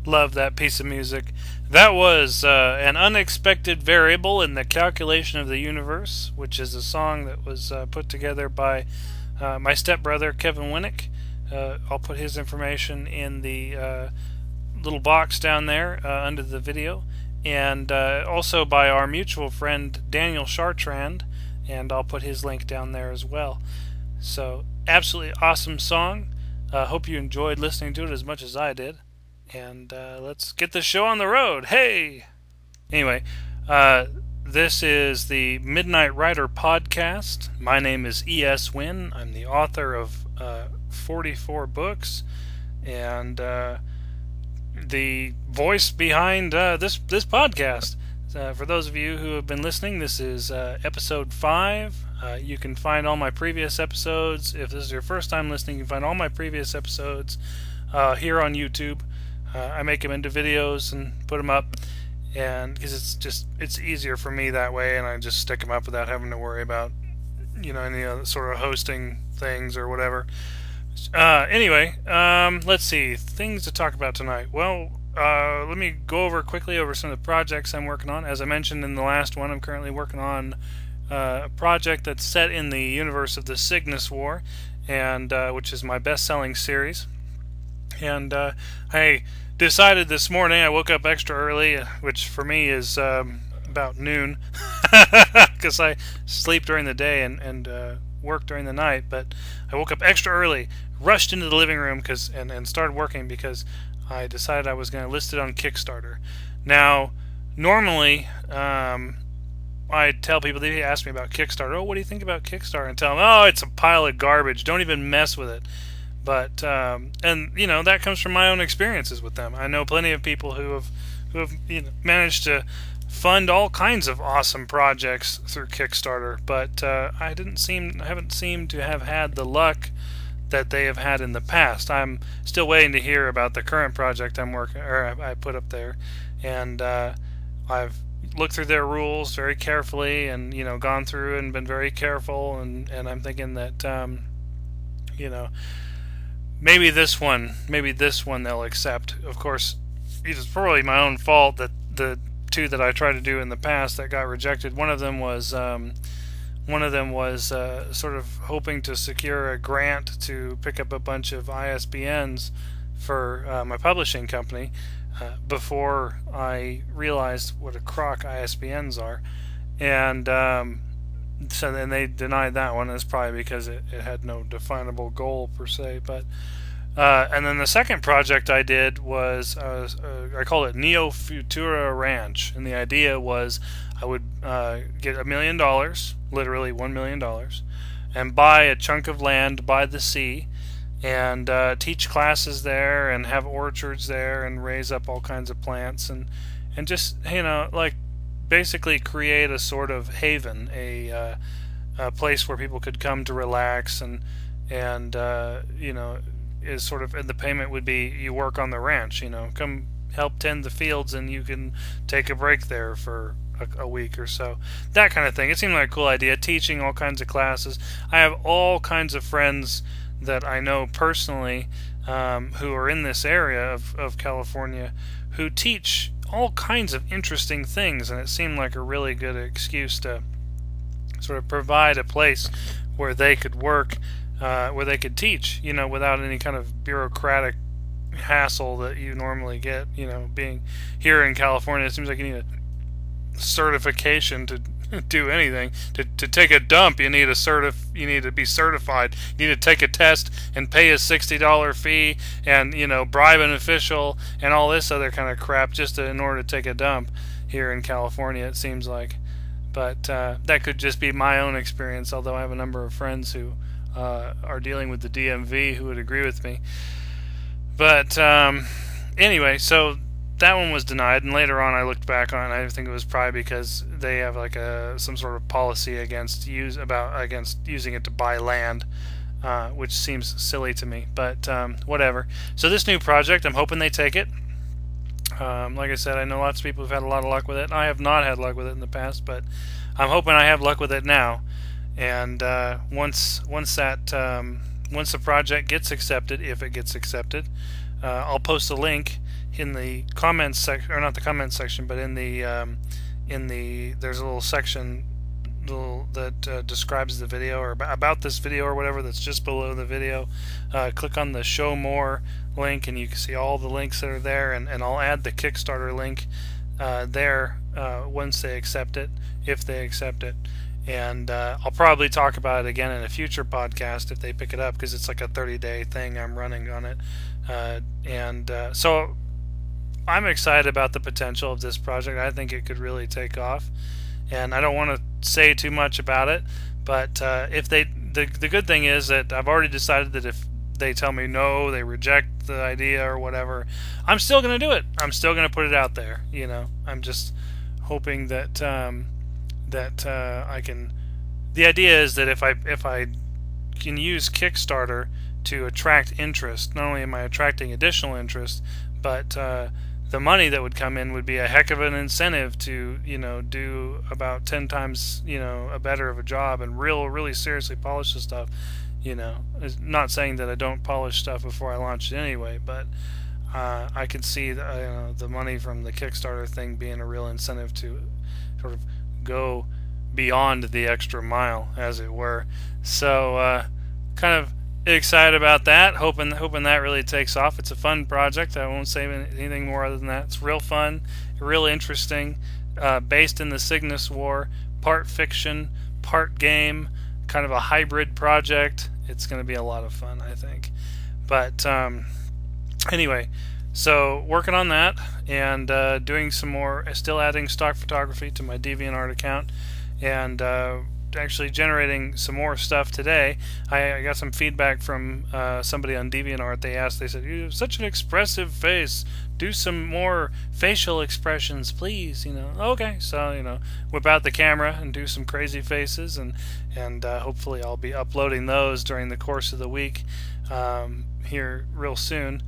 Love that piece of music. That was An Unexpected Variable in the Calculation of the Universe, which is a song that was put together by my stepbrother, Kevin Winnick. I'll put his information in the little box down there under the video. And also by our mutual friend, Daniel Chartrand, and I'll put his link down there as well. So, absolutely awesome song. Hope you enjoyed listening to it as much as I did. And let's get the show on the road. Hey! Anyway, this is the Midnight Rider podcast. My name is E.S. Wynn. I'm the author of 44 books and the voice behind this podcast. For those of you who have been listening, this is episode 5. You can find all my previous episodes. If this is your first time listening, you can find all my previous episodes here on YouTube. I make them into videos and put them up, and because it's easier for me that way, and I just stick them up without having to worry about any other sort of hosting things or whatever. Anyway, let's see, things to talk about tonight. Well, let me go quickly over some of the projects I'm working on. As I mentioned in the last one, I'm currently working on a project that's set in the universe of the Cygnus War, and which is my best-selling series. And I decided this morning, I woke up extra early, which for me is about noon, because I sleep during the day and work during the night. But I woke up extra early, rushed into the living room and started working because I decided I was going to list it on Kickstarter. Now, normally, I tell people, they ask me about Kickstarter, oh, what do you think about Kickstarter? And tell them, oh, it's a pile of garbage, don't even mess with it. But that comes from my own experiences with them. I know plenty of people who have managed to fund all kinds of awesome projects through Kickstarter, but I haven't seemed to have had the luck that they have had in the past. I'm still waiting to hear about the current project I put up there, and I've looked through their rules very carefully, and gone through and been very careful, and I'm thinking that maybe this one they'll accept. Of course, it's probably my own fault that the two that I tried to do in the past that got rejected. One of them was sort of hoping to secure a grant to pick up a bunch of ISBNs for my publishing company before I realized what a crock ISBNs are, and so then they denied that one. It's probably because it had no definable goal per se. But and then the second project I did was I called it Neo Futura Ranch, and the idea was I would get $1 million, literally $1 million, and buy a chunk of land by the sea, and teach classes there, and have orchards there, and raise up all kinds of plants, and just basically create a sort of haven, a place where people could come to relax, and is sort of, and the payment would be you work on the ranch, come help tend the fields, and you can take a break there for a week or so, that kind of thing. It seemed like a cool idea, teaching all kinds of classes. I have all kinds of friends that I know personally who are in this area of California who teach all kinds of interesting things, and it seemed like a really good excuse to sort of provide a place where they could work, where they could teach, without any kind of bureaucratic hassle that you normally get. Being here in California, it seems like you need a certification to do anything. To take a dump, you need to be certified. You need to take a test and pay a $60 fee, and bribe an official and all this other kind of crap just in order to take a dump here in California, it seems like. But that could just be my own experience, although I have a number of friends who are dealing with the DMV who would agree with me. But anyway, so that one was denied, and later on I looked back on it, and I think it was probably because they have like some sort of policy against using it to buy land, which seems silly to me, but whatever. So this new project, I'm hoping they take it. Like I said, I know lots of people who've had a lot of luck with it. I have not had luck with it in the past, but I'm hoping I have luck with it now. And once the project gets accepted, if it gets accepted, I'll post a link in the comments section, or not the comments section, but in the there's a little section that describes the video, or about this video or whatever, that's just below the video. Click on the show more link and you can see all the links that are there, and I'll add the Kickstarter link there once they accept it, if they accept it. And I'll probably talk about it again in a future podcast if they pick it up, because it's like a 30-day thing I'm running on it. So I'm excited about the potential of this project. I think it could really take off, and I don't want to say too much about it, but if they, the good thing is that I've already decided that if they tell me no, they reject the idea or whatever, I'm still going to do it. I'm still going to put it out there. I'm just hoping that I can. The idea is that if I can use Kickstarter to attract interest, not only am I attracting additional interest, but the money that would come in would be a heck of an incentive to do about 10 times a better of a job and really seriously polish the stuff. It's not saying that I don't polish stuff before I launch it anyway, but I can see the money from the Kickstarter thing being a real incentive to sort of go beyond the extra mile, as it were. So kind of excited about that, hoping that really takes off. It's a fun project. I won't say anything more other than that. It's real fun, real interesting, based in the Cygnus War, part fiction, part game, kind of a hybrid project. It's going to be a lot of fun, I think. But anyway, so working on that, and doing some more, still adding stock photography to my DeviantArt account, and actually generating some more stuff today. I got some feedback from somebody on DeviantArt. They said, "You have such an expressive face. Do some more facial expressions, please." Okay, so whip out the camera and do some crazy faces, and hopefully I'll be uploading those during the course of the week here real soon.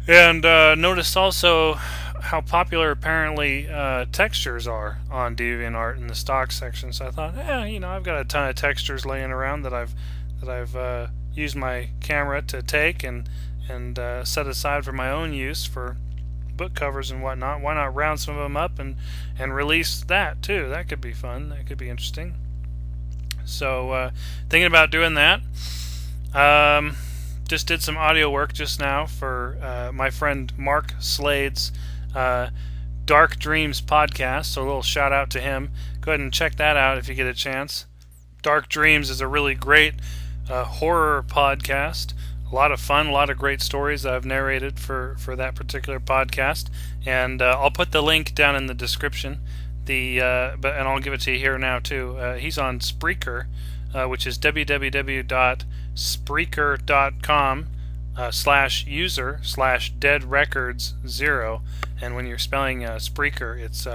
And noticed also how popular apparently textures are on DeviantArt in the stock section. So I thought, I've got a ton of textures laying around that I've used my camera to take and set aside for my own use for book covers and whatnot. Why not round some of them up and release that too? That could be fun. That could be interesting. So thinking about doing that. Just did some audio work just now for my friend Mark Slade's Dark Dreams podcast, so a little shout out to him. Go ahead and check that out if you get a chance. Dark Dreams is a really great horror podcast. A lot of fun, a lot of great stories that I've narrated for that particular podcast, and I'll put the link down in the description. And I'll give it to you here now too. He's on Spreaker, which is www.spreaker.com/user/deadrecords0, and when you're spelling Spreaker, it's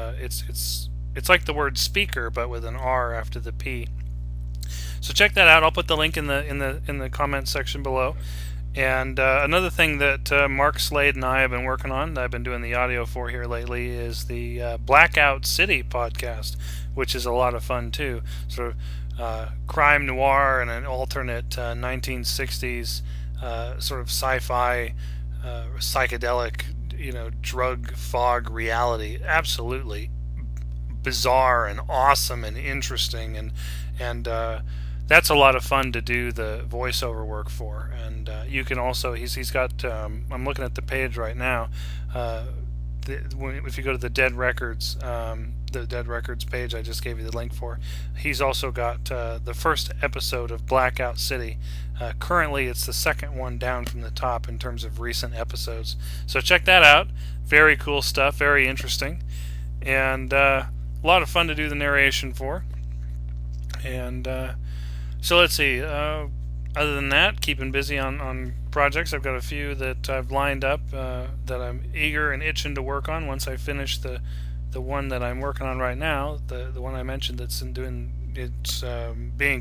like the word speaker but with an R after the P. So check that out. I'll put the link in the comment section below. And another thing that Mark Slade and I have been working on, that I've been doing the audio for here lately, is the Blackout City podcast, which is a lot of fun too. Sort of crime noir and an alternate 1960s sort of sci-fi psychedelic drug fog reality. Absolutely bizarre and awesome and interesting, and that's a lot of fun to do the voiceover work for. And you can also, he's got I'm looking at the page right now, if you go to the Dead Records page I just gave you the link for, he's also got the first episode of Blackout City. Currently it's the second one down from the top in terms of recent episodes, so check that out. Very cool stuff, very interesting, and a lot of fun to do the narration for. And so let's see, other than that, keeping busy on projects. I've got a few that I've lined up that I'm eager and itching to work on once I finish the one that I'm working on right now, the one I mentioned that's being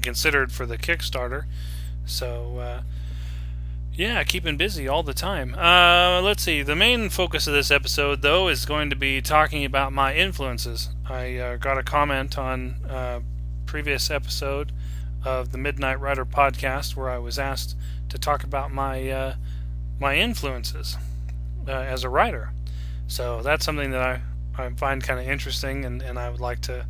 considered for the Kickstarter. So yeah, keeping busy all the time. Let's see, the main focus of this episode though is going to be talking about my influences. I got a comment on previous episode of the Midnight Rider podcast where I was asked to talk about my my influences as a writer. So that's something that I find kind of interesting, and I would like to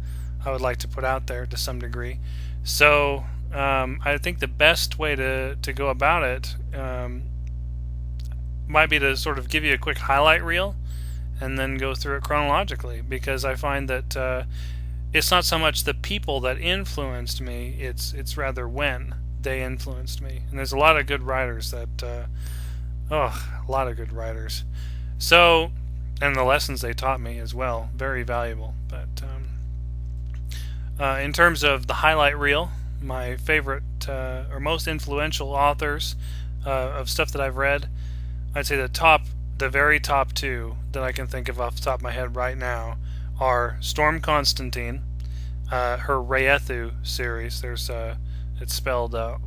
put out there to some degree. So I think the best way to go about it might be to sort of give you a quick highlight reel and then go through it chronologically, because I find that it's not so much the people that influenced me, it's rather when they influenced me. And there's a lot of good writers a lot of good writers. So, and the lessons they taught me as well, very valuable. But in terms of the highlight reel, my favorite or most influential authors of stuff that I've read, I'd say the very top two that I can think of off the top of my head right now are Storm Constantine, her Raethu series. There's it's spelled Wraeththu.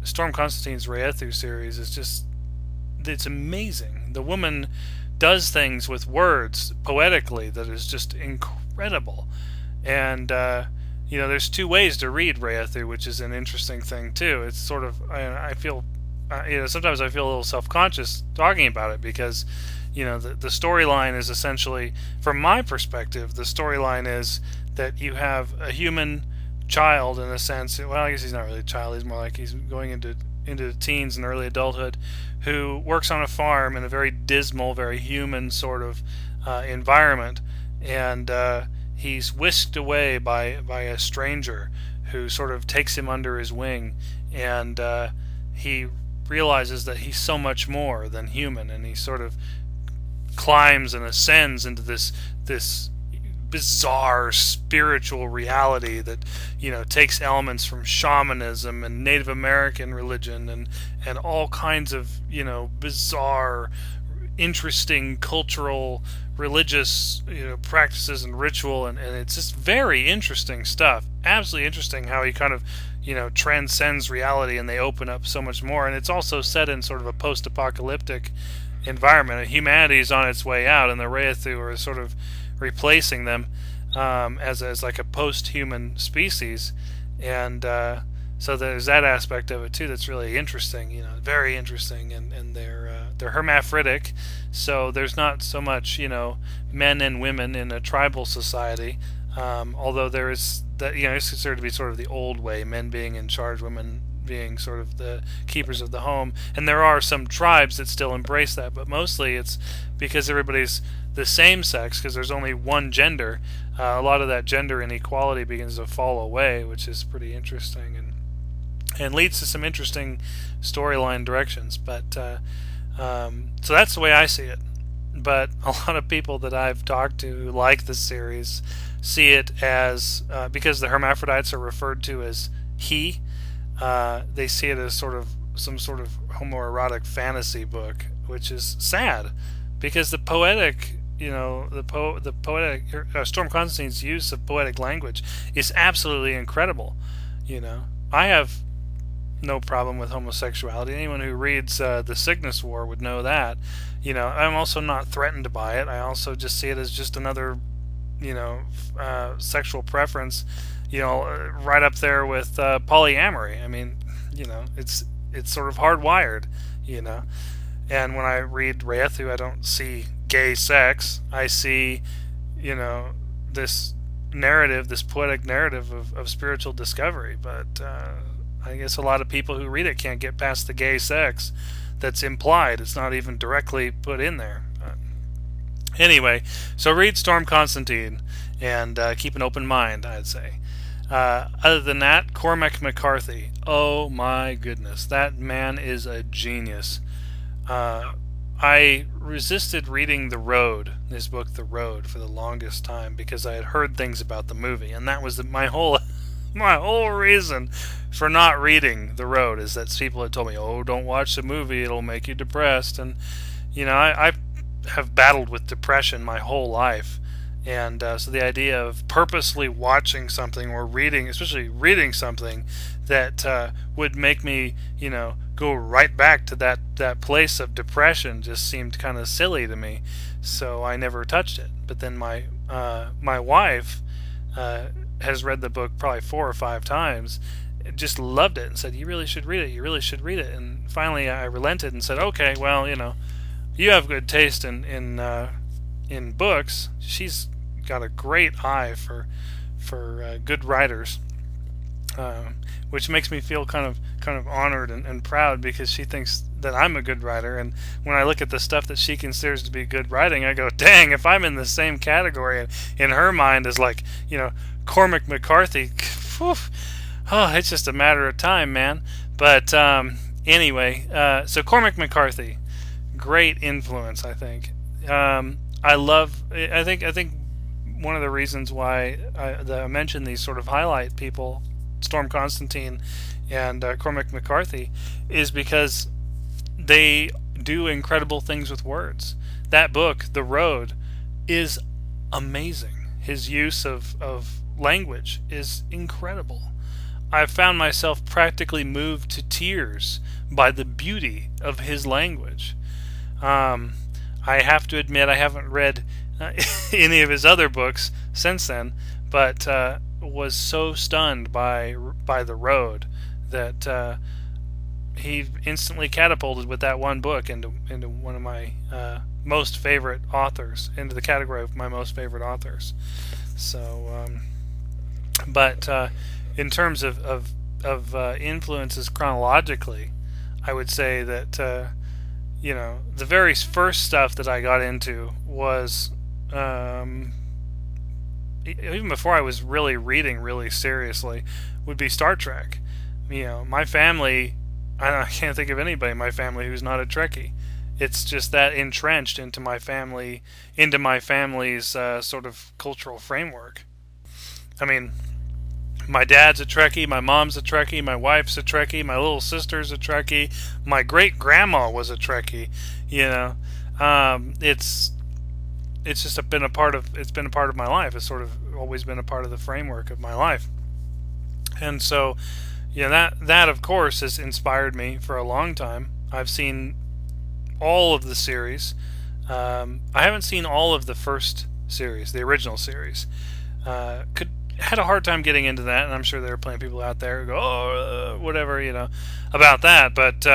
Storm Constantine's Raethu series is it's amazing. The woman does things with words poetically that is just incredible. And there's two ways to read Raethu, which is an interesting thing too. It's sort of, I feel, sometimes I feel a little self-conscious talking about it, because the storyline is essentially, from my perspective, the storyline is that you have a human child, in a sense. Well, I guess he's not really a child, he's more like he's going into teens and early adulthood, who works on a farm in a very dismal, very human sort of environment, and he's whisked away by a stranger who sort of takes him under his wing, and he realizes that he's so much more than human, and he sort of climbs and ascends into this bizarre spiritual reality that takes elements from shamanism and Native American religion and all kinds of bizarre, interesting cultural, religious practices and ritual, and it's just very interesting stuff. Absolutely interesting how he kind of transcends reality, and they open up so much more. And it's also set in sort of a post-apocalyptic environment. Humanity is on its way out, and the Raethu are sort of replacing them as like a post-human species, and so there's that aspect of it too that's really interesting, very interesting, and they're hermaphroditic, so there's not so much men and women in a tribal society, although there is that it's considered to be sort of the old way, men being in charge, women being sort of the keepers of the home, and there are some tribes that still embrace that, but mostly it's because everybody's the same sex, because there's only one gender. A lot of that gender inequality begins to fall away, which is pretty interesting and leads to some interesting storyline directions. But so that's the way I see it. But a lot of people that I've talked to who like the series see it as because the hermaphrodites are referred to as he. They see it as sort of some sort of homoerotic fantasy book, which is sad, because the poetic, the poetic Storm Constantine's use of poetic language is absolutely incredible. I have no problem with homosexuality. Anyone who reads the Cygnus War would know that. I'm also not threatened by it. I also just see it as just another, sexual preference, right up there with polyamory. I mean, it's sort of hardwired, And when I read Raethu, I don't see gay sex. I see, this narrative, this poetic narrative of spiritual discovery. But I guess a lot of people who read it can't get past the gay sex that's implied. It's not even directly put in there. Anyway, so read Storm Constantine and keep an open mind, I'd say. Other than that, Cormac McCarthy. Oh my goodness, that man is a genius. I resisted reading his book The Road, for the longest time, because I had heard things about the movie, and that was my whole reason for not reading The Road, is that people had told me, "Oh, don't watch the movie; it'll make you depressed." And I have battled with depression my whole life. And so the idea of purposely watching something or reading, especially reading something that would make me, go right back to that place of depression, just seemed kind of silly to me. So I never touched it. But then my wife has read the book probably 4 or 5 times, just loved it and said, "You really should read it. You really should read it." And finally, I relented and said, "Okay, well, you have good taste in books." She's got a great eye for good writers, which makes me feel kind of honored and proud, because she thinks that I'm a good writer. And when I look at the stuff that she considers to be good writing, I go, dang, if I'm in the same category in her mind as, like, Cormac McCarthy, whew, oh, it's just a matter of time, man. But anyway, so Cormac McCarthy, great influence, I think. I think one of the reasons why I mentioned these sort of highlight people, Storm Constantine and Cormac McCarthy, is because they do incredible things with words. That book, The Road, is amazing. His use of language is incredible. I've found myself practically moved to tears by the beauty of his language. I have to admit, I haven't read any of his other books since then, but was so stunned by The Road that he instantly catapulted with that one book into one of my most favorite authors, into the category of my most favorite authors. So, but in terms of influences chronologically, I would say that the very first stuff that I got into was even before I was really reading really seriously, would be Star Trek. My family, I can't think of anybody in my family who's not a Trekkie. It's just that entrenched into my family's sort of cultural framework. I mean, my dad's a Trekkie, my mom's a Trekkie, my wife's a Trekkie, my little sister's a Trekkie, my great grandma was a Trekkie. It's just been a part of my life. It's sort of always been a part of the framework of my life. And so, that of course has inspired me for a long time. I've seen all of the series. I haven't seen all of the first series, the original series. Had a hard time getting into that, and I'm sure there are plenty of people out there who go, whatever, about that. But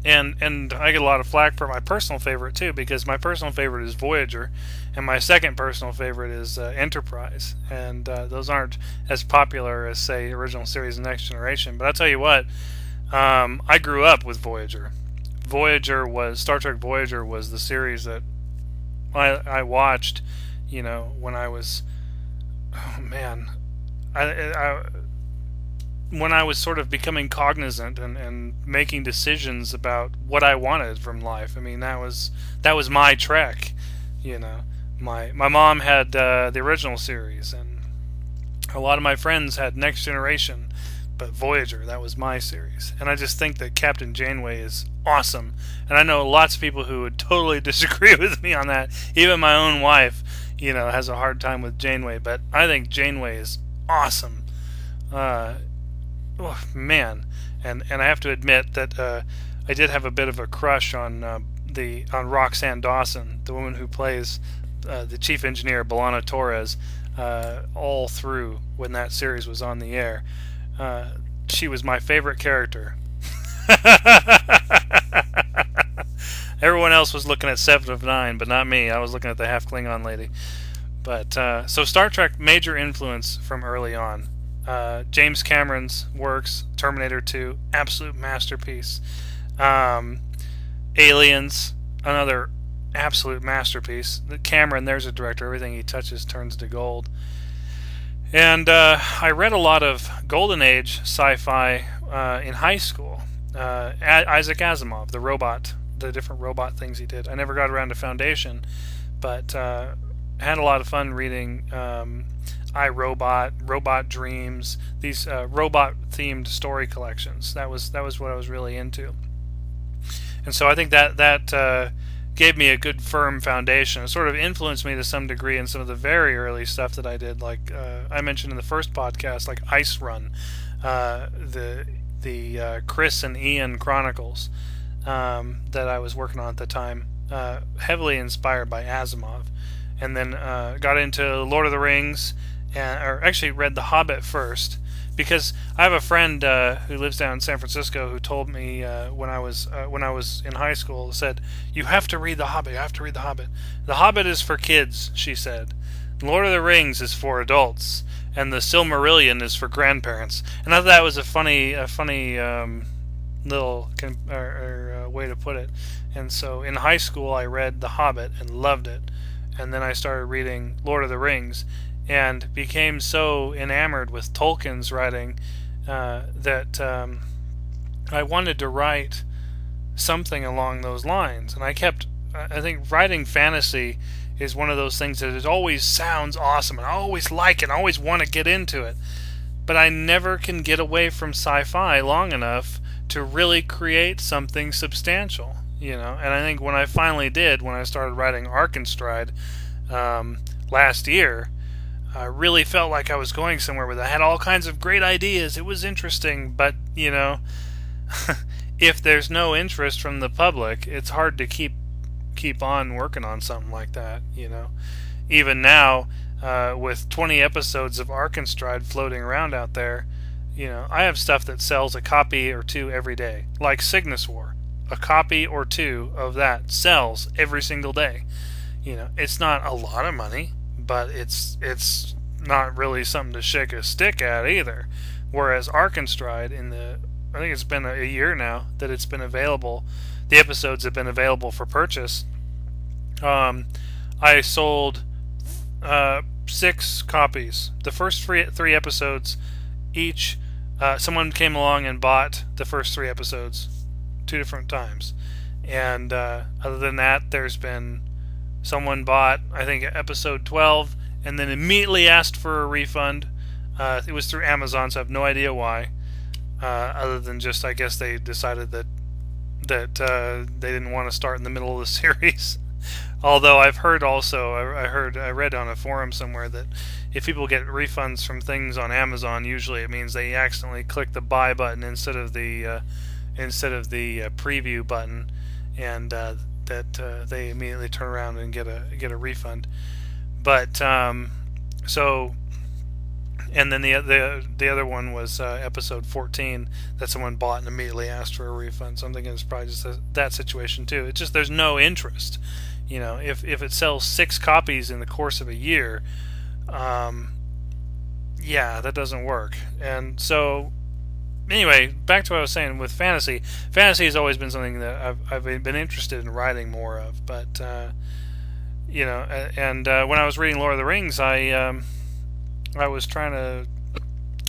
and I get a lot of flack for my personal favorite too, because my personal favorite is Voyager, and my second personal favorite is Enterprise, and those aren't as popular as, say, original series and Next Generation. But I'll tell you what, I grew up with Voyager. Star Trek Voyager was the series that I watched, when I was, when I was sort of becoming cognizant and making decisions about what I wanted from life. I mean, that was my Trek. My mom had the original series, and a lot of my friends had Next Generation, but Voyager, that was my series. And I just think that Captain Janeway is awesome. And I know lots of people who would totally disagree with me on that. Even my own wife, has a hard time with Janeway, but I think Janeway is awesome. Oh, man. And I have to admit that I did have a bit of a crush on Roxanne Dawson, the woman who plays the chief engineer, B'Elanna Torres, all through when that series was on the air. She was my favorite character. Everyone else was looking at 7 of 9, but not me. I was looking at the half Klingon lady. But so Star Trek, major influence from early on. James Cameron's works, Terminator 2, absolute masterpiece. Aliens, another absolute masterpiece. Cameron, there's a director. Everything he touches turns to gold. And I read a lot of Golden Age sci-fi in high school. Isaac Asimov, the different robot things he did. I never got around to Foundation, but had a lot of fun reading iRobot, Robot Dreams, these robot-themed story collections. That was what I was really into. And so I think that gave me a good firm foundation. It sort of influenced me to some degree in some of the very early stuff that I did, like I mentioned in the first podcast, like Ice Run, the Chris and Ian Chronicles that I was working on at the time, heavily inspired by Asimov. And then got into Lord of the Rings or actually read The Hobbit first, because I have a friend who lives down in San Francisco who told me when I was in high school, said, "You have to read The Hobbit. You have to read The Hobbit. The Hobbit is for kids," she said. "Lord of the Rings is for adults, and the Silmarillion is for grandparents." And I thought that was a funny little way to put it. And so in high school, I read The Hobbit and loved it, and then I started reading Lord of the Rings, and became so enamored with Tolkien's writing that I wanted to write something along those lines. And I think writing fantasy is one of those things that it always sounds awesome, and I always like it, I always want to get into it. But I never can get away from sci-fi long enough to really create something substantial, And I think when I finally did, when I started writing Arkenstride last year, I really felt like I was going somewhere with it. I had all kinds of great ideas. It was interesting, but, if there's no interest from the public, it's hard to keep on working on something like that, Even now, with 20 episodes of Arkenstride floating around out there, I have stuff that sells a copy or two every day, like Cygnus War. A copy or two of that sells every single day. It's not a lot of money, but it's not really something to shake a stick at either. Whereas Arkenstride, I think it's been a year now that it's been available. The episodes have been available for purchase. I sold 6 copies. The first three episodes, each someone came along and bought the first 3 episodes 2 different times. And other than that, there's been someone bought, I think, episode 12 and then immediately asked for a refund. It was through Amazon, so I have no idea why. Other than just, I guess they decided that they didn't want to start in the middle of the series. Although I've heard also, I read on a forum somewhere that if people get refunds from things on Amazon, usually it means they accidentally click the buy button instead of the preview button, and that they immediately turn around and get a refund. But so, and then the other one was episode 14 that someone bought and immediately asked for a refund. So I'm thinking it's probably just that situation too. It's just there's no interest. If it sells 6 copies in the course of a year, yeah, that doesn't work. And so, anyway, back to what I was saying with fantasy. Fantasy has always been something that I've been interested in writing more of. But when I was reading Lord of the Rings, I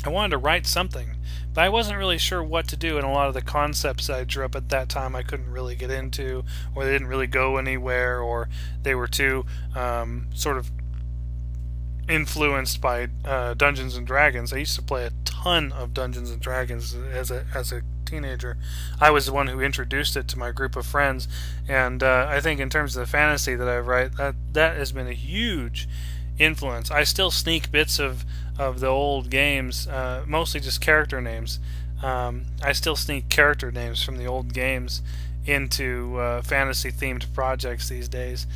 wanted to write something, but I wasn't really sure what to do, and a lot of the concepts I drew up at that time I couldn't really get into, or they didn't really go anywhere, or they were too sort of influenced by Dungeons and Dragons. I used to play a ton of Dungeons and Dragons as a teenager. I was the one who introduced it to my group of friends, and I think in terms of the fantasy that I write, that has been a huge influence. I still sneak bits of the old games, mostly just character names. I still sneak character names from the old games into fantasy-themed projects these days.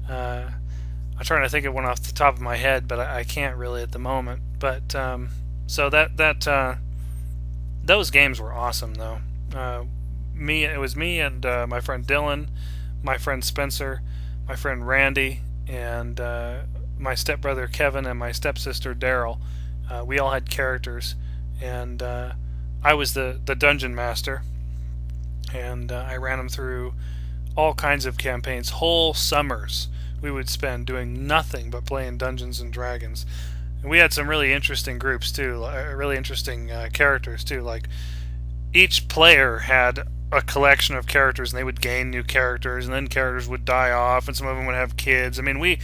I'm trying to think of one off the top of my head, but I can't really at the moment. But so those games were awesome, though. It was me and my friend Dylan, my friend Spencer, my friend Randy, and my stepbrother Kevin and my stepsister Daryl. We all had characters, and I was the dungeon master, and I ran them through all kinds of campaigns. Whole summers we would spend doing nothing but playing Dungeons and Dragons. And we had some really interesting groups too, really interesting characters too. Like each player had a collection of characters, and they would gain new characters, and then characters would die off, and some of them would have kids. I mean, we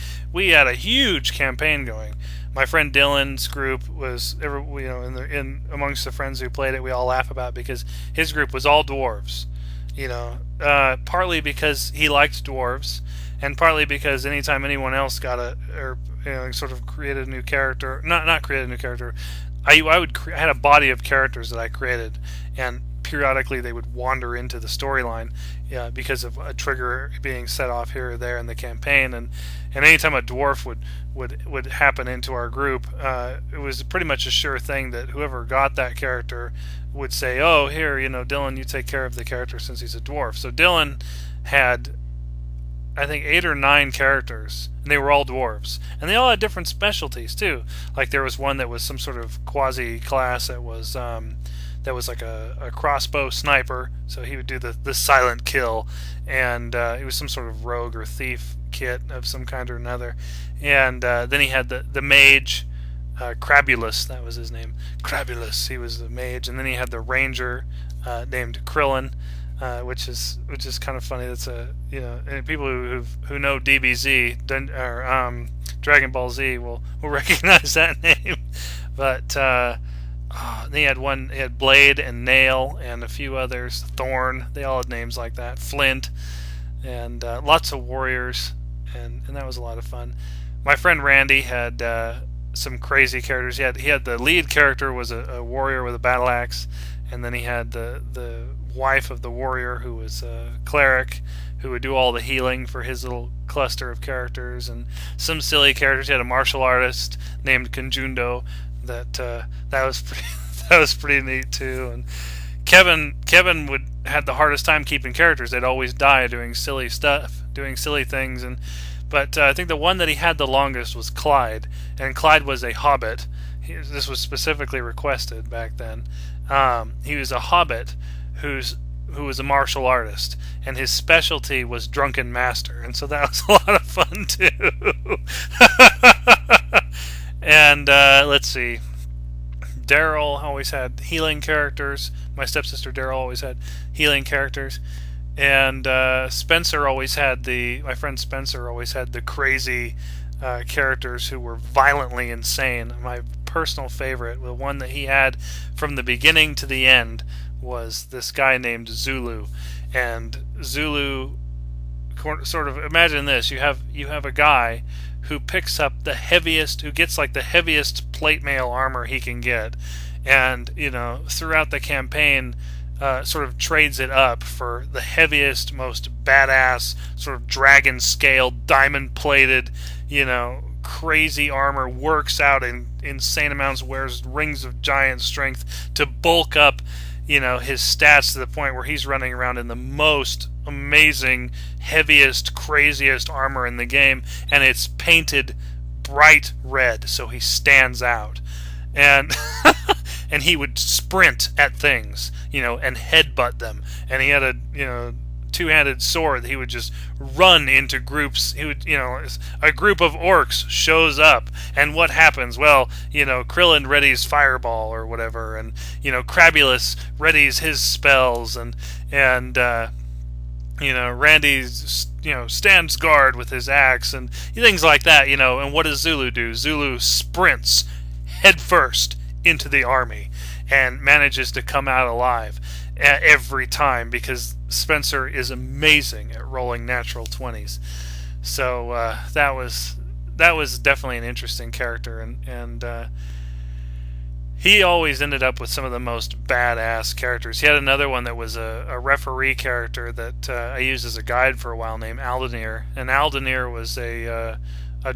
had a huge campaign going. My friend Dylan's group was, in amongst the friends who played it, we all laugh about it because his group was all dwarves. Partly because he liked dwarves, and partly because anytime anyone else got sort of created a new character, not created a new character, I had a body of characters that I created, and periodically they would wander into the storyline, because of a trigger being set off here or there in the campaign, and anytime a dwarf would happen into our group, it was pretty much a sure thing that whoever got that character would say, "Oh, here, Dylan, you take care of the character since he's a dwarf." So Dylan had, I think, 8 or 9 characters, and they were all dwarves, and they all had different specialties too. Like there was one that was some sort of quasi class that was like a crossbow sniper, so he would do the silent kill, and he was some sort of rogue or thief kit of some kind or another. And then he had the mage, Crabulus, that was his name. Crabulus, he was the mage, and then he had the ranger named Krillin, which is kind of funny. That's and people who know DBZ or Dragon Ball Z will recognize that name. But then he had Blade and Nail and a few others. Thorn, they all had names like that. Flint, and lots of warriors, and that was a lot of fun. My friend Randy had some crazy characters. He had the lead character was a warrior with a battle axe, and then he had the wife of the warrior who was a cleric who would do all the healing for his little cluster of characters, and some silly characters. He had a martial artist named Conjundo that was pretty, that was pretty neat too. And Kevin had the hardest time keeping characters. They'd always die doing silly stuff, doing silly things, but I think the one that he had the longest was Clyde, and Clyde was a hobbit. This was specifically requested back then. He was a hobbit who was a martial artist, and his specialty was drunken master, and so that was a lot of fun too. And let's see, Daryl always had healing characters. My stepsister Daryl always had healing characters. And Spencer always had my friend Spencer always had the crazy characters who were violently insane. My personal favorite, the one that he had from the beginning to the end, was this guy named Zulu. And Zulu, sort of, imagine this: you have a guy who picks up who gets like the heaviest plate mail armor he can get, and throughout the campaign sort of trades it up for the heaviest, most badass sort of dragon scaled, diamond plated, crazy armor, works out in insane amounts, wears rings of giant strength to bulk up his stats to the point where he's running around in the most amazing, heaviest, craziest armor in the game, and it's painted bright red so he stands out. And and he would sprint at things, and headbutt them. And he had a two-handed sword that he would just run into groups. He would, a group of orcs shows up, and what happens? Well, Krillin readies fireball or whatever, and Crabulus readies his spells, and Randy stands guard with his axe and things like that. And what does Zulu do? Zulu sprints headfirst into the army and manages to come out alive every time, because Spencer is amazing at rolling natural 20s. So that was definitely an interesting character, and he always ended up with some of the most badass characters. He had another one that was a referee character that I used as a guide for a while, named Aldenir. And Aldenir was a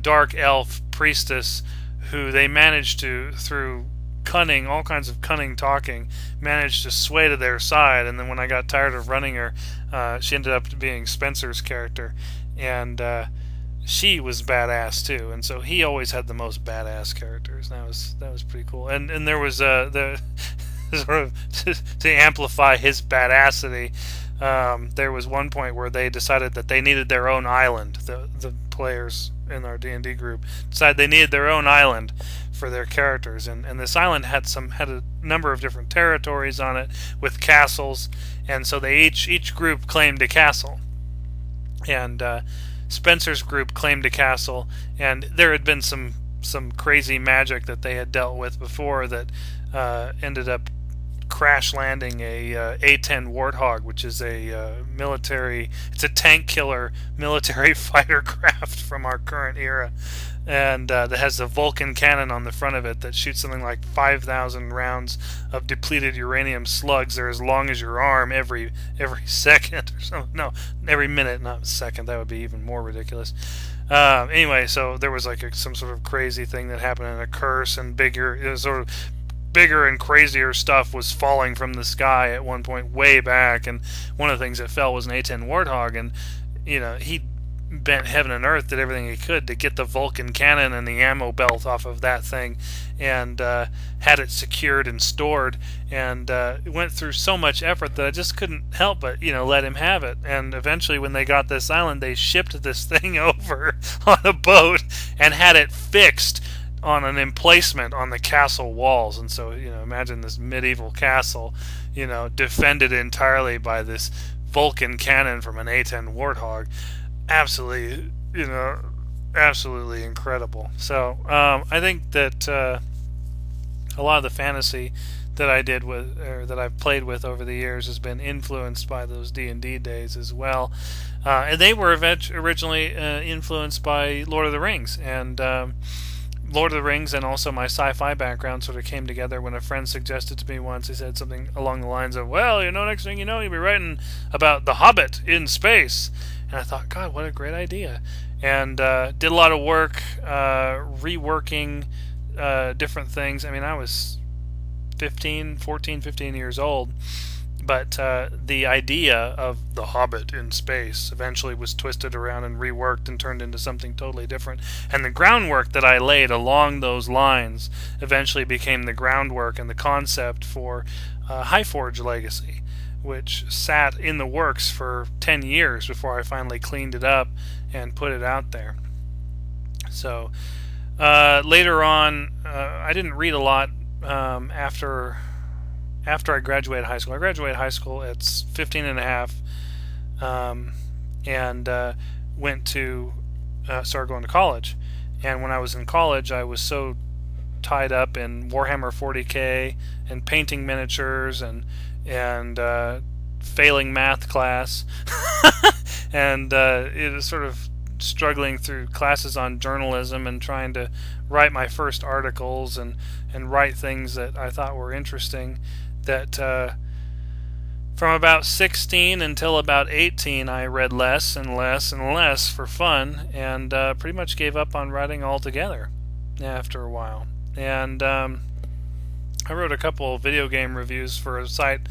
dark elf priestess who they managed to, through cunning, all kinds of cunning talking, managed to sway to their side. And then when I got tired of running her, she ended up being Spencer's character, and she was badass too. And so he always had the most badass characters. And that was pretty cool. And there was the sort of to amplify his badassity. There was one point where they decided that they needed their own island. The players in our D&D group decided they needed their own island for their characters, and this island had a number of different territories on it with castles, and so they each group claimed a castle. And Spencer's group claimed a castle, and there had been some crazy magic that they had dealt with before that ended up crash landing a A-10 Warthog, which is a military. It's a tank killer military fighter craft from our current era, and that has a Vulcan cannon on the front of it that shoots something like 5,000 rounds of depleted uranium slugs. They're as long as your arm every second or so. No, every minute, not second. That would be even more ridiculous. Anyway, so there was like some sort of crazy thing that happened, and a curse, and bigger and crazier stuff was falling from the sky at one point way back, and one of the things that fell was an A-10 Warthog, and he bent heaven and earth, did everything he could to get the Vulcan cannon and the ammo belt off of that thing, and had it secured and stored, and went through so much effort that I just couldn't help but let him have it. And eventually, when they got this island, they shipped this thing over on a boat and had it fixed on an emplacement on the castle walls. And so imagine this medieval castle defended entirely by this Vulcan cannon from an A-10 Warthog. Absolutely incredible. So I think that a lot of the fantasy that I did with, or that I've played with over the years, has been influenced by those D&D days as well, and they were originally influenced by Lord of the Rings, and Lord of the Rings and also my sci-fi background sort of came together when a friend suggested to me once. He said something along the lines of, well, next thing you know, you'll be writing about the Hobbit in space. And I thought, God, what a great idea. And did a lot of work reworking different things. I mean, I was 15 years old, but the idea of the Hobbit in space eventually was twisted around and reworked and turned into something totally different. And the groundwork that I laid along those lines eventually became the groundwork and the concept for Highforge Legacy, which sat in the works for 10 years before I finally cleaned it up and put it out there. So later on, I didn't read a lot after I graduated high school. I graduated high school at 15 and a half, and went to started going to college. And when I was in college, I was so tied up in Warhammer 40K and painting miniatures and failing math class and it was sort of struggling through classes on journalism and trying to write my first articles and write things that I thought were interesting, that from about 16 until about 18 I read less and less and less for fun, and pretty much gave up on writing altogether after a while. And I wrote a couple of video game reviews for a site,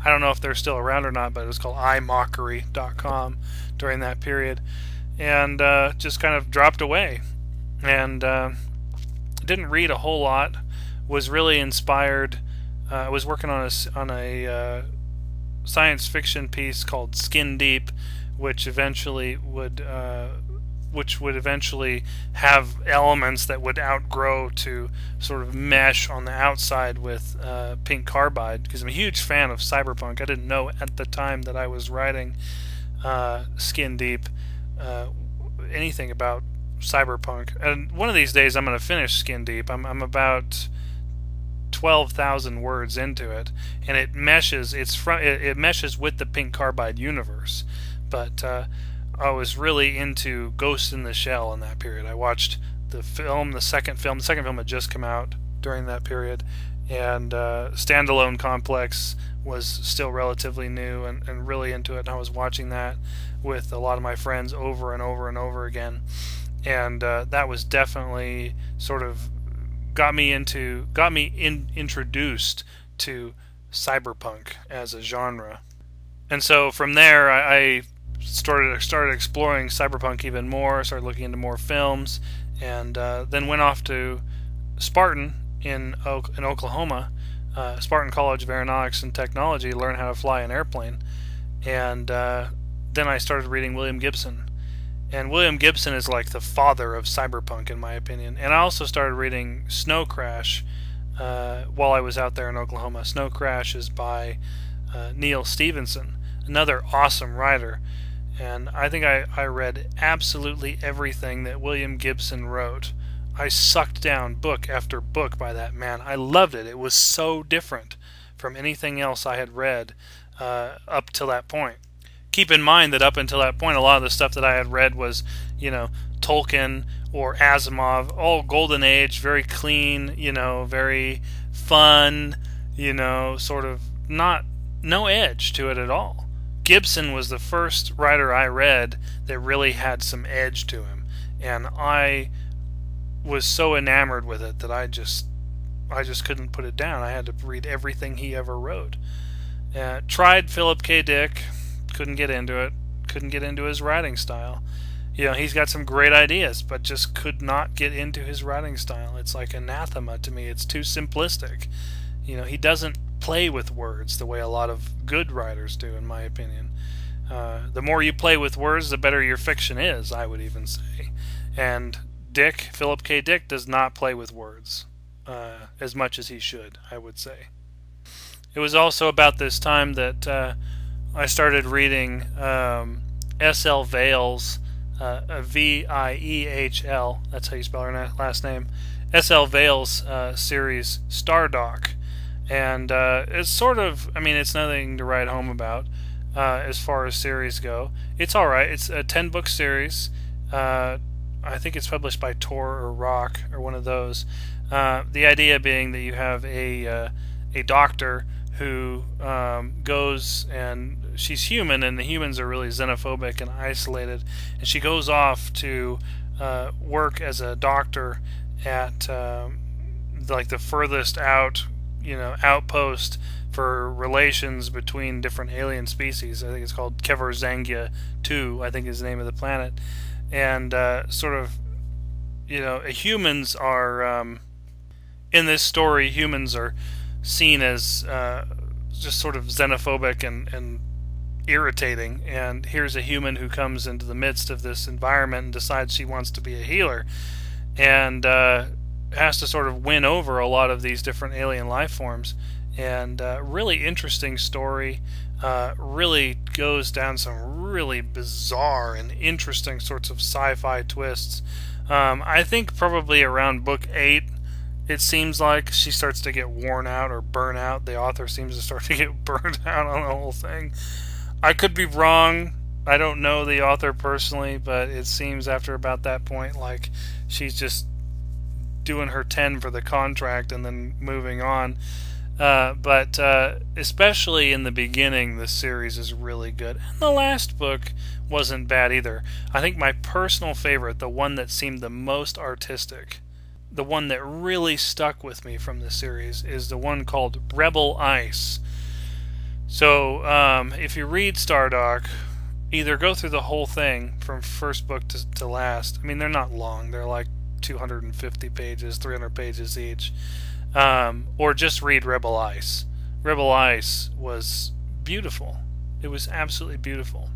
I don't know if they're still around or not, but it was called imockery.com during that period, and just kind of dropped away, and didn't read a whole lot. Was really inspired. I was working on a science fiction piece called Skin Deep, which would eventually have elements that would outgrow to sort of mesh on the outside with pink carbide, because I'm a huge fan of cyberpunk. I didn't know at the time that I was writing Skin Deep anything about cyberpunk. And one of these days I'm going to finish Skin Deep. I'm about 12,000 words into it, and it meshes. It meshes with the pink carbide universe, but I was really into Ghost in the Shell in that period. I watched the second film. The second film had just come out during that period, and Standalone Complex was still relatively new, and really into it. And I was watching that with a lot of my friends over and over and over again, and that was definitely sort of got me introduced to cyberpunk as a genre. And so from there, I started exploring cyberpunk even more, started looking into more films, and then went off to Spartan in Oklahoma, Spartan College of Aeronautics and Technology, to learn how to fly an airplane. And then I started reading William Gibson. And William Gibson is like the father of cyberpunk, in my opinion. And I also started reading Snow Crash while I was out there in Oklahoma. Snow Crash is by Neil Stephenson, another awesome writer. And I think I read absolutely everything that William Gibson wrote. I sucked down book after book by that man. I loved it. It was so different from anything else I had read up till that point. Keep in mind that up until that point, a lot of the stuff that I had read was, Tolkien or Asimov, all golden age, very clean, very fun, sort of no edge to it at all. Gibson was the first writer I read that really had some edge to him, and I was so enamored with it that I just couldn't put it down. I had to read everything he ever wrote. Tried Philip K. Dick, couldn't get into it, couldn't get into his writing style. He's got some great ideas, but just could not get into his writing style. It's like anathema to me. It's too simplistic. He doesn't play with words the way a lot of good writers do, in my opinion. The more you play with words, the better your fiction is, I would even say. And Philip K. Dick, does not play with words as much as he should, I would say. It was also about this time that I started reading S.L. Vale's Viehl, that's how you spell her last name, S.L. Vale's series Stardock. And it's sort of, it's nothing to write home about as far as series go. It's alright. It's a 10-book series. I think it's published by Tor or Rock or one of those. The idea being that you have a doctor who goes, and she's human, and the humans are really xenophobic and isolated, and she goes off to work as a doctor at like the furthest outpost for relations between different alien species. I think it's called Keverzangia 2, I think is the name of the planet. And humans are, in this story, humans are seen as just sort of xenophobic and irritating, and here's a human who comes into the midst of this environment and decides she wants to be a healer, and has to sort of win over a lot of these different alien life forms. And really interesting story, really goes down some really bizarre and interesting sorts of sci-fi twists. I think probably around book 8, it seems like she starts to get worn out or burn out. The author seems to start to get burned out on the whole thing. I could be wrong. I don't know the author personally, but it seems after about that point like she's just doing her 10 for the contract and then moving on. But especially in the beginning, the series is really good. And the last book wasn't bad either. I think my personal favorite, the one that seemed the most artistic, the one that really stuck with me from the series, is the one called Rebel Ice. So if you read Stardock, either go through the whole thing from first book to last. They're not long. They're like 250 pages, 300 pages each. Or just read Rebel Ice. Rebel Ice was beautiful. It was absolutely beautiful.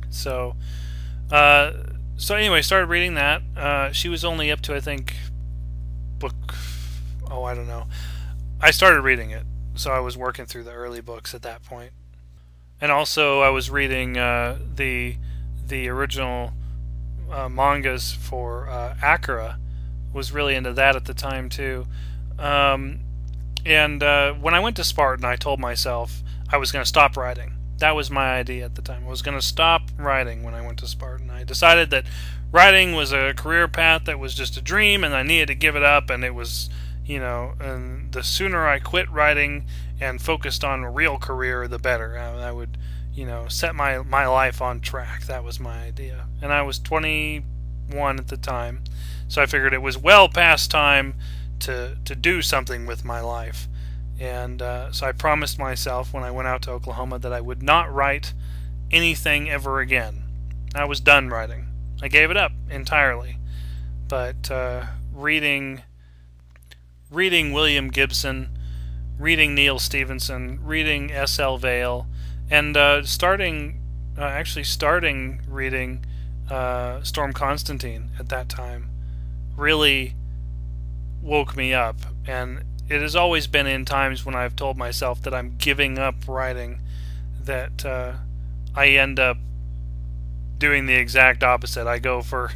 So anyway, started reading that. She was only up to, I think, I don't know. I started reading it, so I was working through the early books at that point. And also, I was reading the original mangas for Akira. Was really into that at the time too. And when I went to Spartan, I told myself I was going to stop writing. That was my idea at the time. I was going to stop writing when I went to Spartan. I decided that writing was a career path that was just a dream, and I needed to give it up. And it was, and the sooner I quit writing and focused on a real career, the better. I would, set my life on track. That was my idea. And I was 21 at the time, so I figured it was well past time to do something with my life. And so I promised myself when I went out to Oklahoma that I would not write anything ever again. I was done writing. I gave it up entirely. But reading William Gibson, reading Neil Stephenson, reading S.L. Vale, and starting reading Storm Constantine at that time really woke me up. And it has always been in times when I've told myself that I'm giving up writing that I end up doing the exact opposite. I go for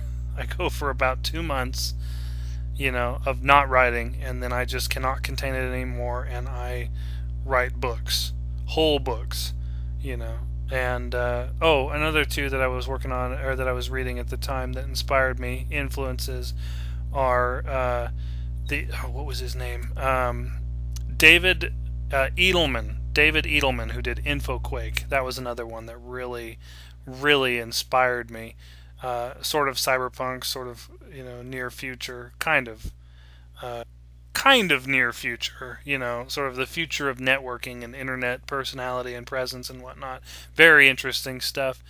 about 2 months, of not writing, and then I just cannot contain it anymore, and I write books, whole books, you know. And another two that I was working on, or that I was reading at the time, that inspired me, influences, are what was his name? David Edelman. David Edelman, who did InfoQuake. That was another one that really, really inspired me. Sort of cyberpunk, sort of, near future, kind of near future, sort of the future of networking and internet personality and presence and whatnot. Very interesting stuff.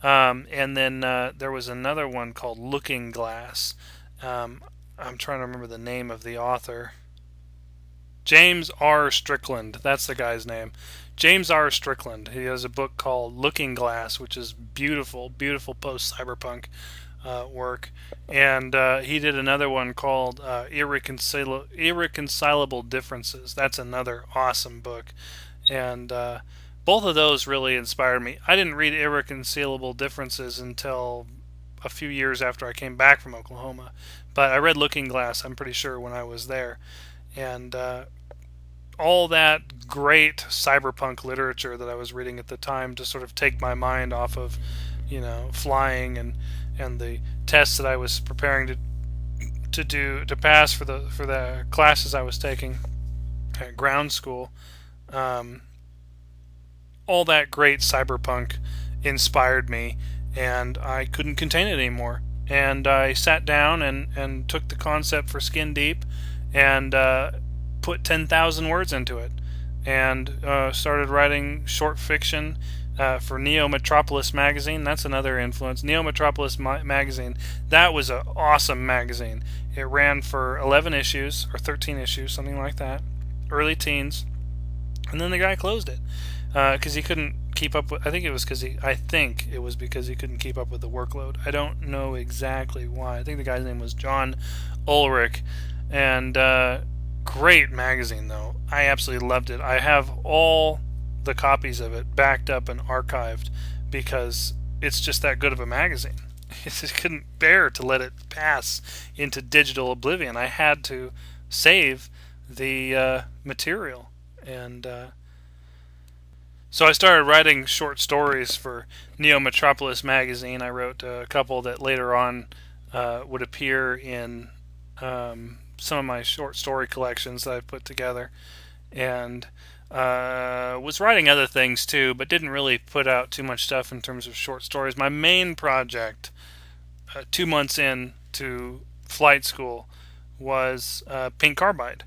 And then there was another one called Looking Glass. I'm trying to remember the name of the author. James R. Strickland. That's the guy's name. James R. Strickland. He has a book called Looking Glass, which is beautiful, beautiful post-cyberpunk work. And he did another one called Irreconcilable Differences. That's another awesome book. And both of those really inspired me. I didn't read Irreconcilable Differences until a few years after I came back from Oklahoma. But I read Looking Glass, I'm pretty sure, when I was there. And all that great cyberpunk literature that I was reading at the time to sort of take my mind off of, flying and the tests that I was preparing to pass for the classes I was taking at ground school. All that great cyberpunk inspired me, and I couldn't contain it anymore. And I sat down and took the concept for Skin Deep and put 10,000 words into it, and started writing short fiction for Neo Metropolis magazine. That's another influence. Neo Metropolis magazine, that was an awesome magazine. It ran for 11 issues or 13 issues, something like that, early teens, and then the guy closed it because he couldn't keep up with. I think it was because he couldn't keep up with the workload. I don't know exactly why. I think the guy's name was John Ulrich, and great magazine though. I absolutely loved it. I have all the copies of it backed up and archived because it's just that good of a magazine. I just couldn't bear to let it pass into digital oblivion. I had to save the material, and so I started writing short stories for Neo Metropolis magazine. I wrote a couple that later on would appear in some of my short story collections that I've put together, and was writing other things too, but didn't really put out too much stuff in terms of short stories. My main project, 2 months in to flight school, was Pink Carbide,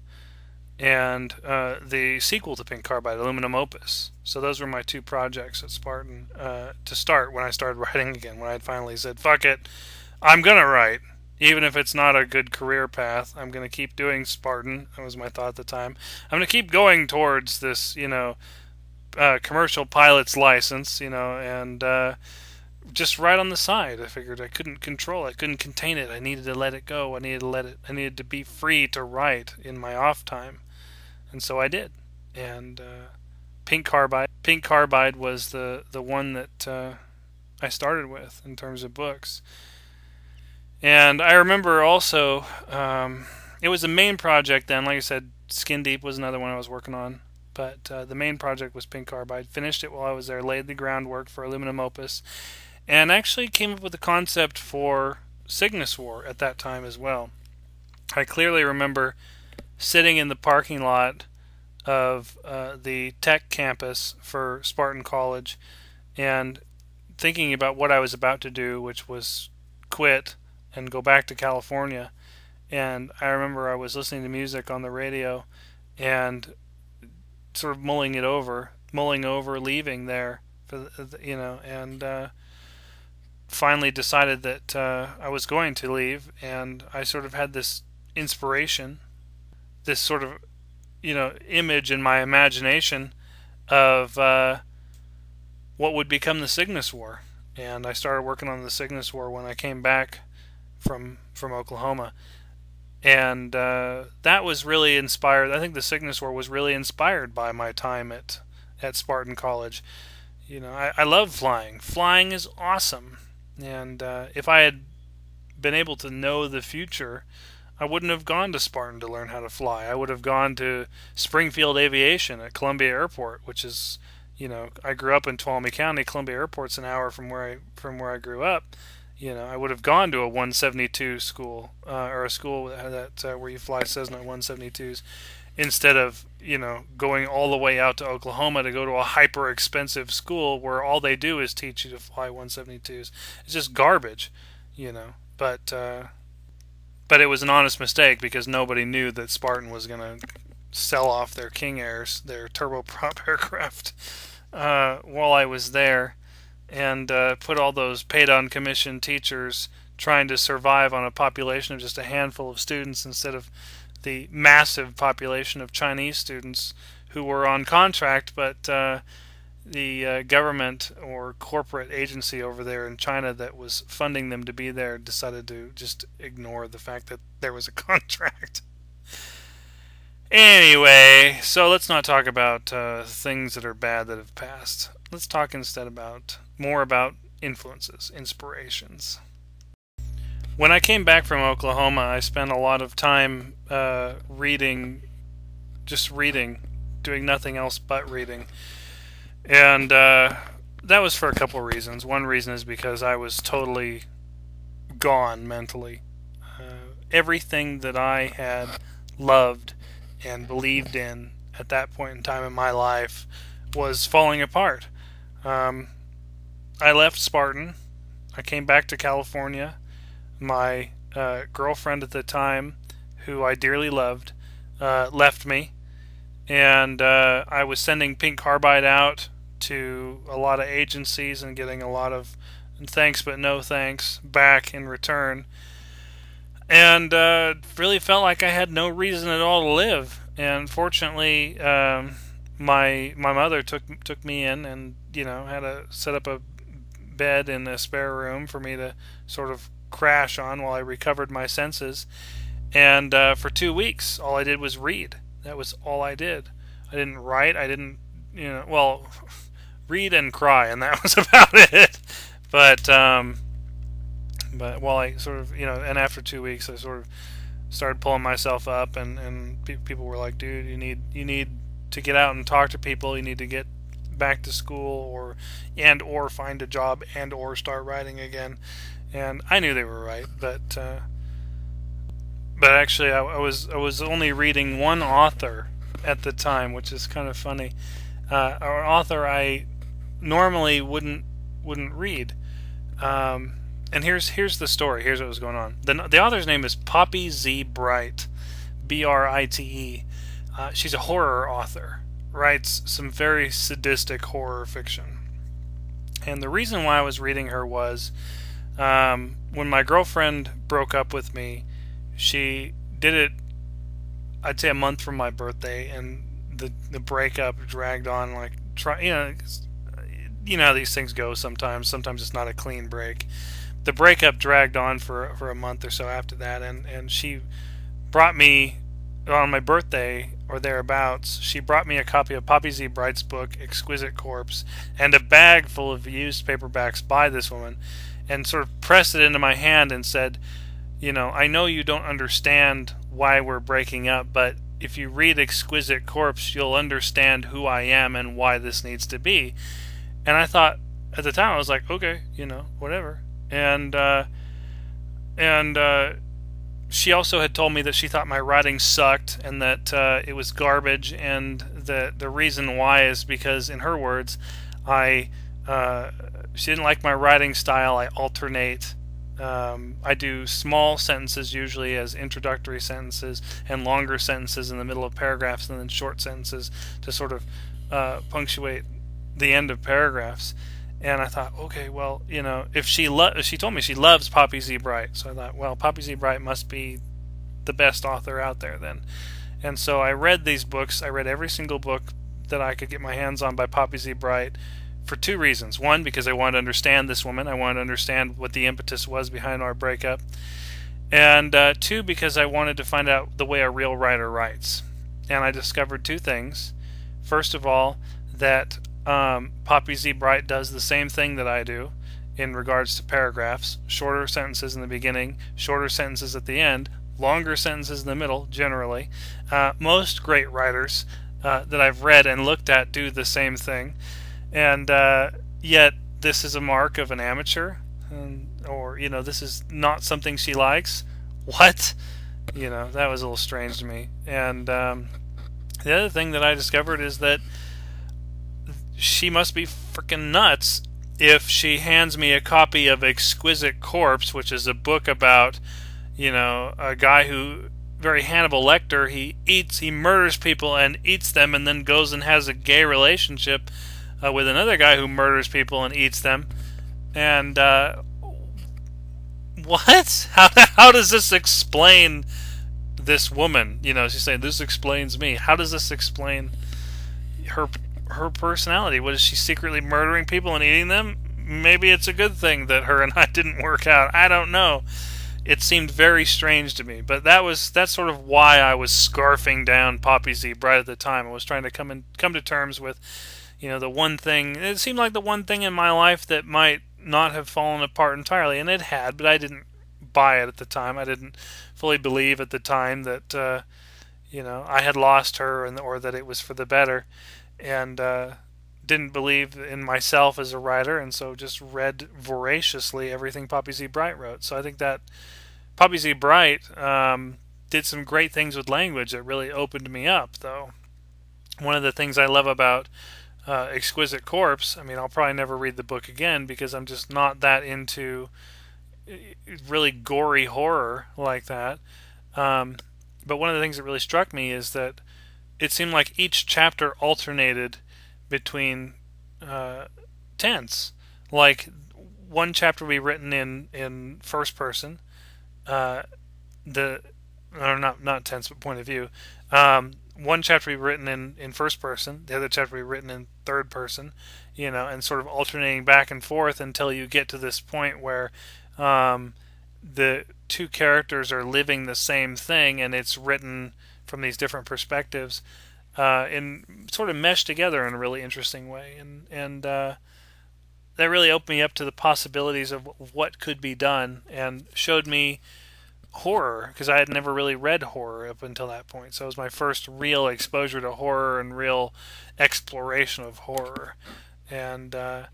and the sequel to Pink Carbide, Aluminum Opus. So those were my two projects at Spartan to start when I started writing again, when I finally said, fuck it, I'm gonna write. Even if it's not a good career path, I'm going to keep doing Spartan. That was my thought at the time. I'm going to keep going towards this, commercial pilot's license, and just right on the side. I figured I couldn't control it. I couldn't contain it. I needed to let it go. I needed to be free to write in my off time. And so I did. And Pink Carbide was the one that I started with in terms of books. And I remember also, it was the main project then. Like I said, Skin Deep was another one I was working on. But the main project was Pink Carbide. Finished it while I was there, laid the groundwork for Aluminum Opus, and actually came up with the concept for Cygnus War at that time as well. I clearly remember sitting in the parking lot of the tech campus for Spartan College and thinking about what I was about to do, which was quit and go back to California. And I remember I was listening to music on the radio and sort of mulling over leaving there for and finally decided that I was going to leave. And I sort of had this inspiration, this sort of image in my imagination of what would become the Cygnus War. And I started working on the Cygnus War when I came back from Oklahoma, and that was really inspired. I think the Cygnus War was really inspired by my time at Spartan College. I love flying. Flying is awesome, and if I had been able to know the future, I wouldn't have gone to Spartan to learn how to fly. I would have gone to Springfield Aviation at Columbia Airport, which is, I grew up in Tuolumne County. Columbia Airport's an hour from where I grew up. I would have gone to a 172 school, or a school that where you fly Cessna 172s, instead of going all the way out to Oklahoma to go to a hyper expensive school where all they do is teach you to fly 172s. It's just garbage, But it was an honest mistake because nobody knew that Spartan was going to sell off their King Airs, their turboprop aircraft, while I was there, and put all those paid-on-commission teachers trying to survive on a population of just a handful of students instead of the massive population of Chinese students who were on contract, but the government or corporate agency over there in China that was funding them to be there decided to just ignore the fact that there was a contract. Anyway, so let's not talk about things that are bad that have passed. Let's talk instead more about influences, inspirations. When I came back from Oklahoma, I spent a lot of time reading, doing nothing else but reading. And that was for a couple reasons. One reason is because I was totally gone mentally. Everything that I had loved and believed in at that point in time in my life was falling apart. I left Spartan. I came back to California. My girlfriend at the time, who I dearly loved, left me. And I was sending pink carbide out to a lot of agencies and getting a lot of thanks but no thanks back in return. And really felt like I had no reason at all to live. And fortunately, my mother took me in and had to set up a bed in a spare room for me to sort of crash on while I recovered my senses. And for 2 weeks, all I did was read. That was all I did. I didn't write. I didn't, read and cry, and that was about it. But while I sort of, and after 2 weeks, I sort of started pulling myself up, and people were like, "Dude, you need to get out and talk to people. You need to get back to school, or find a job, or start writing again." And I knew they were right, but actually, I was only reading one author at the time, which is kind of funny. An author I normally wouldn't read. And here's the story. Here's what was going on. The author's name is Poppy Z. Brite, Brite. She's a horror author. Writes some very sadistic horror fiction. And the reason why I was reading her was when my girlfriend broke up with me. She did it, I'd say, a month from my birthday, and the breakup dragged on like how these things go sometimes. Sometimes it's not a clean break. The breakup dragged on for a month or so after that, and she brought me on my birthday or thereabouts. She brought me a copy of Poppy Z. Brite's book, Exquisite Corpse, and a bag full of used paperbacks by this woman, and sort of pressed it into my hand and said, I know you don't understand why we're breaking up, but if you read Exquisite Corpse, you'll understand who I am and why this needs to be. And I thought, at the time, I was like, okay, whatever. And she also had told me that she thought my writing sucked and that it was garbage, and the reason why is because, in her words, she didn't like my writing style. I alternate. I do small sentences usually as introductory sentences, and longer sentences in the middle of paragraphs, and then short sentences to sort of punctuate the end of paragraphs. And I thought, okay, well, if she told me she loves Poppy Z. Brite, so I thought, well, Poppy Z. Brite must be the best author out there then. And so I read these books. I read every single book that I could get my hands on by Poppy Z. Brite, for two reasons. One, because I wanted to understand this woman. I wanted to understand what the impetus was behind our breakup. And two, because I wanted to find out the way a real writer writes. And I discovered two things. First of all, that Poppy Z. Brite does the same thing that I do in regards to paragraphs. Shorter sentences in the beginning, shorter sentences at the end, longer sentences in the middle, generally. Most great writers that I've read and looked at do the same thing. And yet, this is a mark of an amateur. Or, this is not something she likes. What? That was a little strange to me. And the other thing that I discovered is that she must be freaking nuts if she hands me a copy of Exquisite Corpse, which is a book about, a guy who, very Hannibal Lecter, he murders people and eats them and then goes and has a gay relationship with another guy who murders people and eats them. And, what? How does this explain this woman? She's saying, this explains me. How does this explain her personality? What, is she secretly murdering people and eating them? Maybe it's a good thing that her and I didn't work out. I don't know. It seemed very strange to me, but that's sort of why I was scarfing down Poppy Z. Brite at the time. I was trying to come to terms with, the one thing. It seemed like the one thing in my life that might not have fallen apart entirely, and it had, but I didn't buy it at the time. I didn't fully believe at the time that I had lost her, or that it was for the better, and didn't believe in myself as a writer, and so just read voraciously everything Poppy Z. Brite wrote. So I think that Poppy Z. Brite did some great things with language that really opened me up, though. One of the things I love about Exquisite Corpse, I'll probably never read the book again because I'm just not that into really gory horror like that. But one of the things that really struck me is that it seemed like each chapter alternated between tense. Like, one chapter would be written in first person, not tense, but point of view. One chapter would be written in first person, the other chapter would be written in third person, and sort of alternating back and forth until you get to this point where the two characters are living the same thing, and it's written from these different perspectives, and sort of meshed together in a really interesting way, and that really opened me up to the possibilities of what could be done, and showed me horror, because I had never really read horror up until that point. So it was my first real exposure to horror and real exploration of horror. And I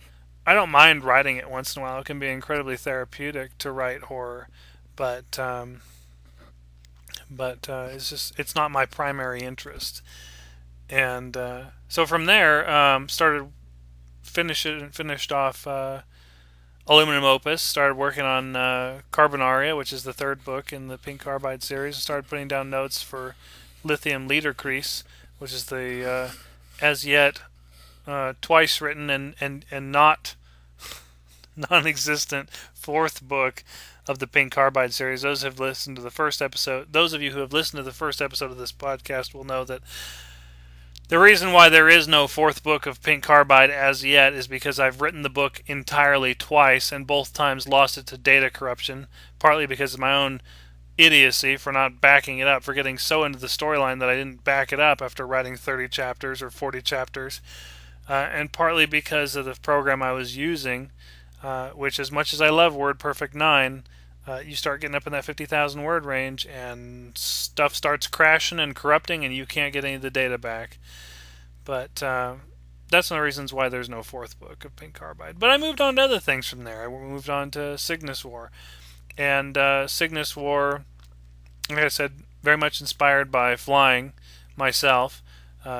don't mind writing it once in a while. It can be incredibly therapeutic to write horror, but it's not my primary interest. And so from there, finished off Aluminum Opus, started working on Carbonaria, which is the third book in the Pink Carbide series, and started putting down notes for Lithium Liederkreis, which is the as yet twice written and not non-existent fourth book of the Pink Carbide series. Those who have listened to the first episode, those of you who have listened to the first episode of this podcast will know that the reason why there is no fourth book of Pink Carbide as yet is because I've written the book entirely twice, and both times lost it to data corruption, partly because of my own idiocy for not backing it up, for getting so into the storyline that I didn't back it up after writing 30 chapters or 40 chapters, and partly because of the program I was using, which, as much as I love WordPerfect 9, you start getting up in that 50,000 word range and stuff starts crashing and corrupting and you can't get any of the data back. But that's one of the reasons why there's no fourth book of Pink Carbide. But I moved on to other things from there. I moved on to Cygnus War. And Cygnus War, like I said, very much inspired by flying myself,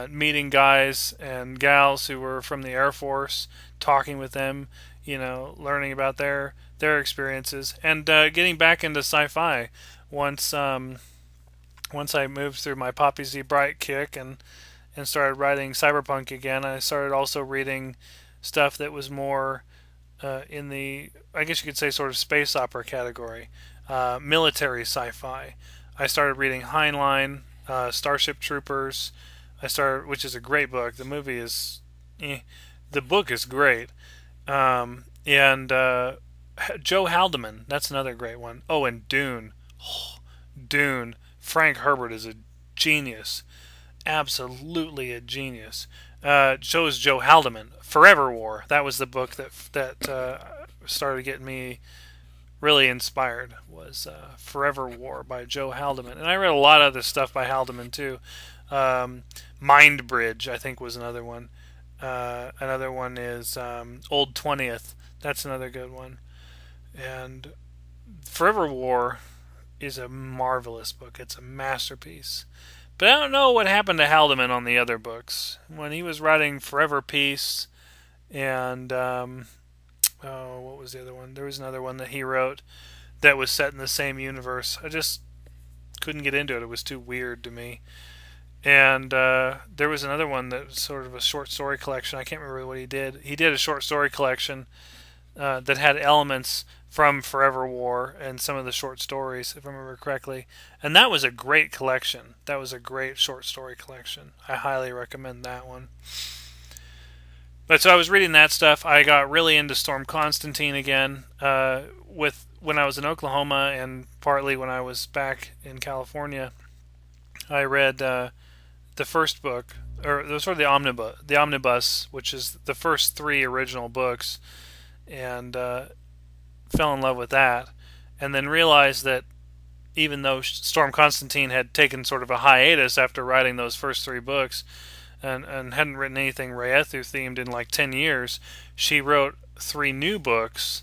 meeting guys and gals who were from the Air Force, talking with them, learning about their experiences, and getting back into sci-fi once I moved through my Poppy Z. Brite kick and started writing cyberpunk again. I started also reading stuff that was more in the, I guess you could say, sort of space opera category, military sci-fi. I started reading Heinlein, Starship Troopers. Which is a great book. The movie is, the book is great, and Joe Haldeman, that's another great one. Oh, and Dune. Dune. Frank Herbert is a genius. Absolutely a genius. So is Joe Haldeman. Forever War. That was the book that started getting me really inspired was Forever War by Joe Haldeman. And I read a lot of other stuff by Haldeman too. Mind Bridge, I think, was another one. Another one is Old 20th. That's another good one. And Forever War is a marvelous book. It's a masterpiece. But I don't know what happened to Haldeman on the other books. When he was writing Forever Peace and what was the other one? There was another one that he wrote that was set in the same universe. I just couldn't get into it. It was too weird to me. And there was another one that was sort of a short story collection. I can't remember what he did. He did a short story collection that had elements from Forever War and some of the short stories, if I remember correctly. And that was a great collection. That was a great short story collection. I highly recommend that one. But so I was reading that stuff. I got really into Storm Constantine again when I was in Oklahoma, and partly when I was back in California. I read the first book, or it was sort of the omnibus, which is the first 3 original books, and fell in love with that, and then realized that even though Storm Constantine had taken sort of a hiatus after writing those first 3 books, and hadn't written anything Raethu themed in like 10 years, she wrote 3 new books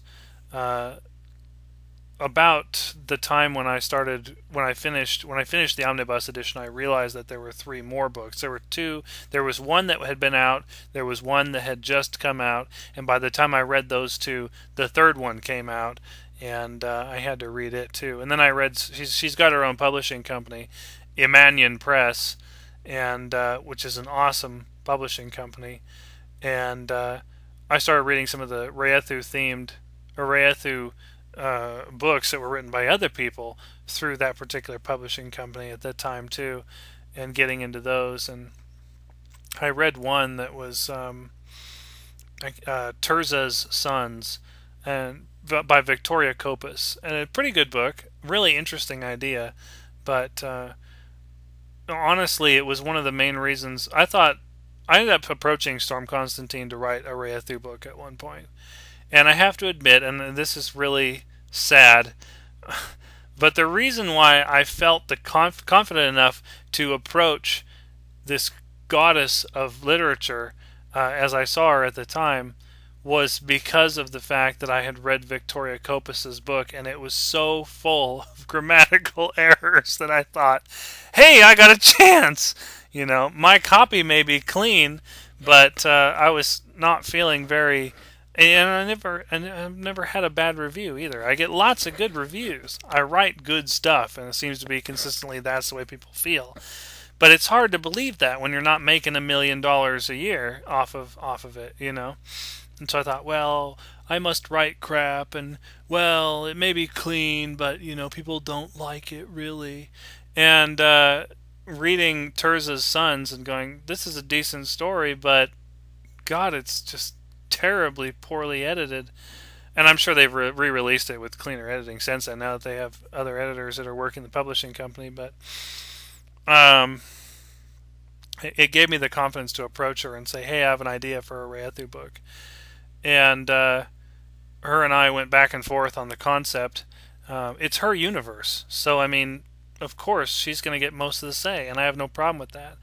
about the time when I finished the omnibus edition. I realized that there were 3 more books. There was one that had been out, there was one that had just come out, and by the time I read those 2, the 3rd one came out, and I had to read it too. And then I read, she's got her own publishing company, Emanion Press, and which is an awesome publishing company, and I started reading some of the Raethu books that were written by other people through that particular publishing company at that time too, and getting into those. And I read one that was Terza's Sons, and by Victoria Copas, and a pretty good book, really interesting idea, but honestly, it was one of the main reasons I ended up approaching Storm Constantine to write a Raethu book at one point. And I have to admit, and this is really sad, but the reason why I felt confident enough to approach this goddess of literature as I saw her at the time was because of the fact that I had read Victoria Copas's book, and it was so full of grammatical errors that I thought, hey, I got a chance! You know, my copy may be clean, but I was not feeling very... And I've never had a bad review either. I get lots of good reviews. I write good stuff, and it seems to be consistently that's the way people feel. But it's hard to believe that when you're not making $1 million a year off of it, you know. And so I thought, well, I must write crap, and well, it may be clean, but you know, people don't like it really. And reading Terza's Sons and going, this is a decent story, but God, it's just terribly poorly edited. And I'm sure they've re-released it with cleaner editing since then, now that they have other editors that are working the publishing company. But it gave me the confidence to approach her and say, hey, I have an idea for a Raethu book. And her and I went back and forth on the concept. It's her universe, so I mean, of course she's going to get most of the say, and I have no problem with that.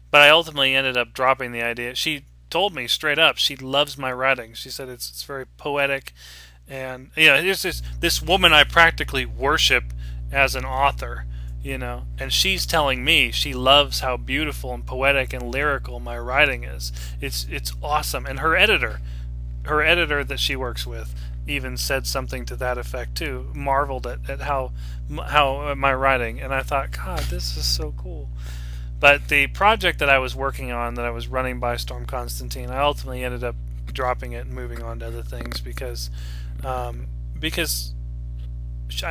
But I ultimately ended up dropping the idea. She told me straight up she loves my writing. She said it's very poetic, and there's this woman I practically worship as an author, you know, and she's telling me she loves how beautiful and poetic and lyrical my writing is. It's awesome. And her editor that she works with even said something to that effect too, marveled at how my writing, and I thought, God, this is so cool. But the project that I was working on, that I was running by Storm Constantine, I ultimately ended up dropping it and moving on to other things because I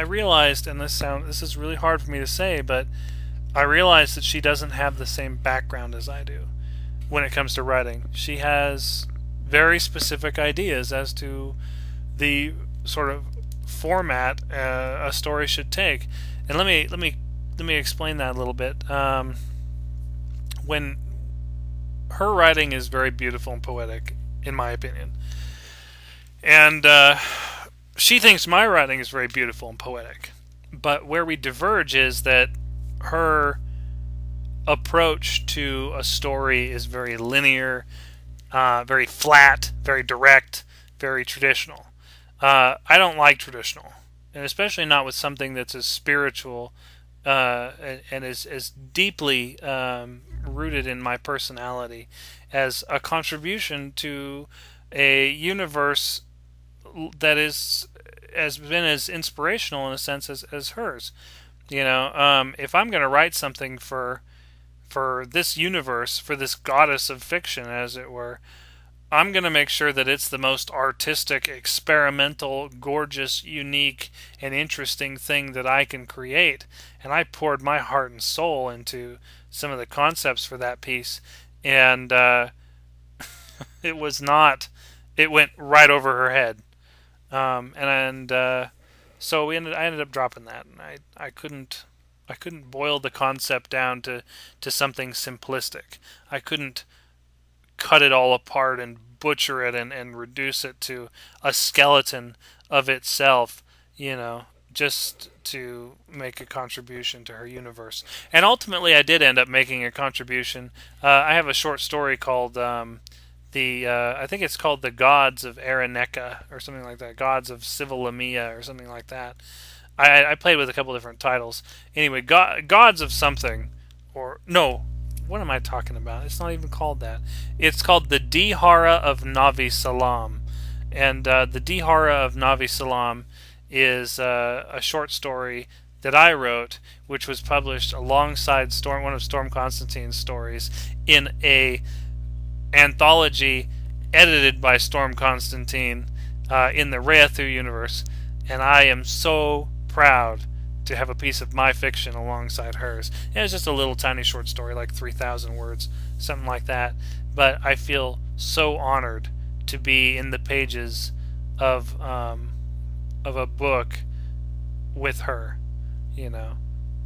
realized, and this is really hard for me to say, but I realized that she doesn't have the same background as I do when it comes to writing. She has very specific ideas as to the sort of format a story should take, and let me explain that a little bit. When her writing is very beautiful and poetic, in my opinion, and she thinks my writing is very beautiful and poetic. But where we diverge is that her approach to a story is very linear, very flat, very direct, very traditional. I don't like traditional, and especially not with something that's as spiritual and as deeply rooted in my personality as a contribution to a universe that has been as inspirational in a sense as hers. If I'm going to write something for this universe, for this goddess of fiction, as it were, I'm going to make sure that it's the most artistic, experimental, gorgeous, unique, and interesting thing that I can create. And I poured my heart and soul into some of the concepts for that piece, and it was not. It went right over her head, so I ended up dropping that, and I couldn't boil the concept down to something simplistic. I couldn't cut it all apart and butcher it and reduce it to a skeleton of itself, just to make a contribution to her universe. And ultimately, I did end up making a contribution. I have a short story called I think it's called The Gods of Araneka, or something like that. Gods of Civilamia, or something like that. I played with a couple different titles. Anyway, Gods of something, or no, what am I talking about? It's not even called that. It's called The Dihara of Navi Salam, and The Dihara of Navi Salam is a short story that I wrote, which was published alongside one of Storm Constantine's stories in a anthology edited by Storm Constantine in the Reathu universe, and I am so proud to have a piece of my fiction alongside hers. It was just a little tiny short story, like 3,000 words, something like that, but I feel so honored to be in the pages of a book with her,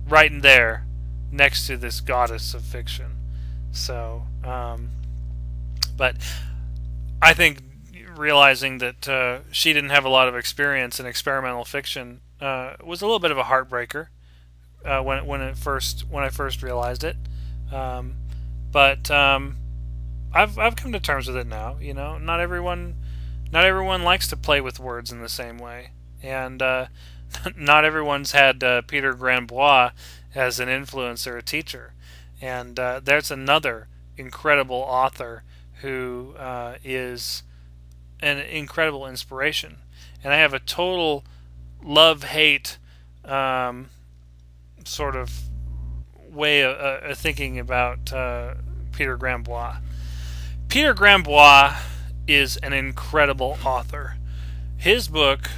right in there next to this goddess of fiction. So but I think realizing that she didn't have a lot of experience in experimental fiction was a little bit of a heartbreaker when I first realized it. But I've come to terms with it now. Not everyone likes to play with words in the same way, and not everyone's had Peter Grambois as an influence or a teacher. And there's another incredible author who is an incredible inspiration. And I have a total love-hate sort of way of thinking about Peter Grambois. Peter Grambois is an incredible author. His book,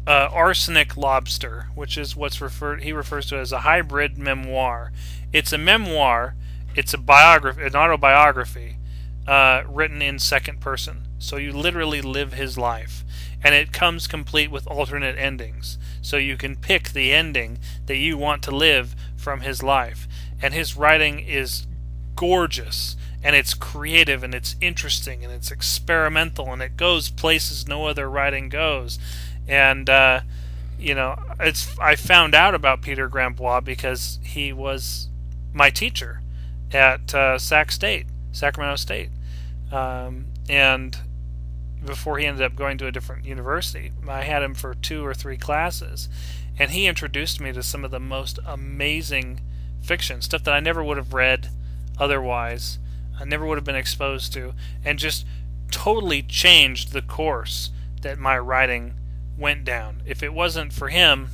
Arsenic Lobster, which is he refers to as a hybrid memoir. It's a memoir. It's an autobiography, written in second person. So you literally live his life. And it comes complete with alternate endings. So you can pick the ending that you want to live from his life. And his writing is gorgeous. And it's creative, and it's interesting, and it's experimental, and it goes places no other writing goes. And, I found out about Peter Grambois because he was my teacher at Sacramento State. And before he ended up going to a different university, I had him for 2 or 3 classes. And he introduced me to some of the most amazing fiction, stuff that I never would have read otherwise. I never would have been exposed to, and just totally changed the course that my writing went down. If it wasn't for him,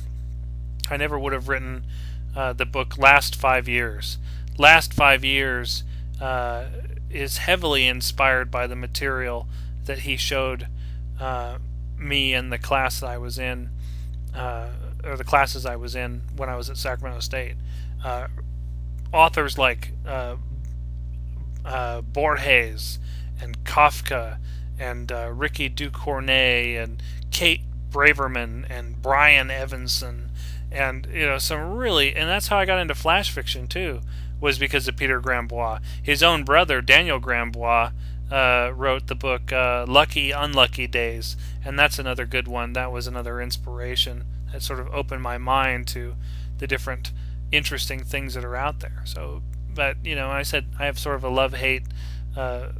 I never would have written the book Last 5 Years. Last 5 Years is heavily inspired by the material that he showed me in the class that I was in, or the classes I was in when I was at Sacramento State. Authors like Borges and Kafka and Ricky Ducournay and Kate Braverman and Brian Evanson, and some really, and that's how I got into flash fiction too, was because of Peter Grambois. His own brother Daniel Grambois wrote the book Lucky Unlucky Days, and that's another good one. That was another inspiration that sort of opened my mind to the different interesting things that are out there. So, but I said I have sort of a love-hate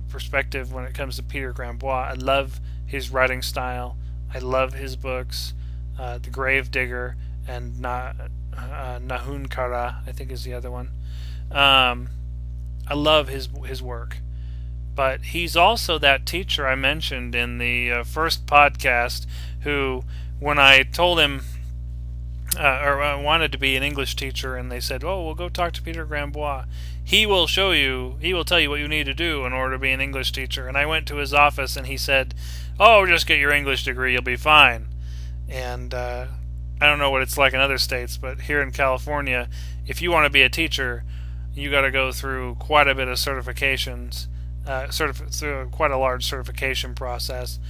perspective when it comes to Peter Grambois. I love his writing style. I love his books, The Grave Digger and Nahun Kara, I think is the other one. I love his work. But he's also that teacher I mentioned in the first podcast who, when I told him, or I wanted to be an English teacher, and they said, "Oh, we'll go talk to Peter Grambois. He will tell you what you need to do in order to be an English teacher." And I went to his office, and he said, "Oh, just get your English degree, you'll be fine." And I don't know what it's like in other states, but here in California, if you want to be a teacher, you got to go through quite a bit of certifications. Through quite a large certification process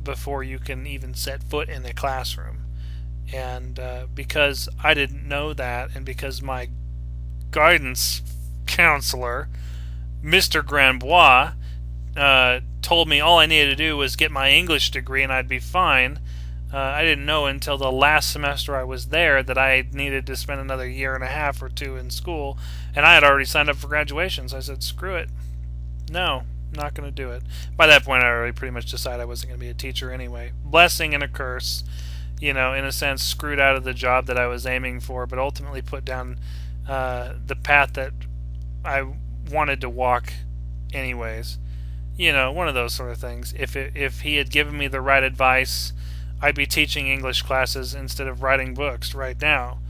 before you can even set foot in a classroom. And because I didn't know that, and because my guidance counselor, Mr. Grambois, told me all I needed to do was get my English degree and I'd be fine, I didn't know until the last semester I was there that I needed to spend another year and a half or two in school, and I had already signed up for graduation, so I said, screw it. No, not going to do it. By that point, I already pretty much decided I wasn't going to be a teacher anyway. Blessing and a curse, in a sense, screwed out of the job that I was aiming for, but ultimately put down the path that I wanted to walk anyways. One of those sort of things. If he had given me the right advice, I'd be teaching English classes instead of writing books right now.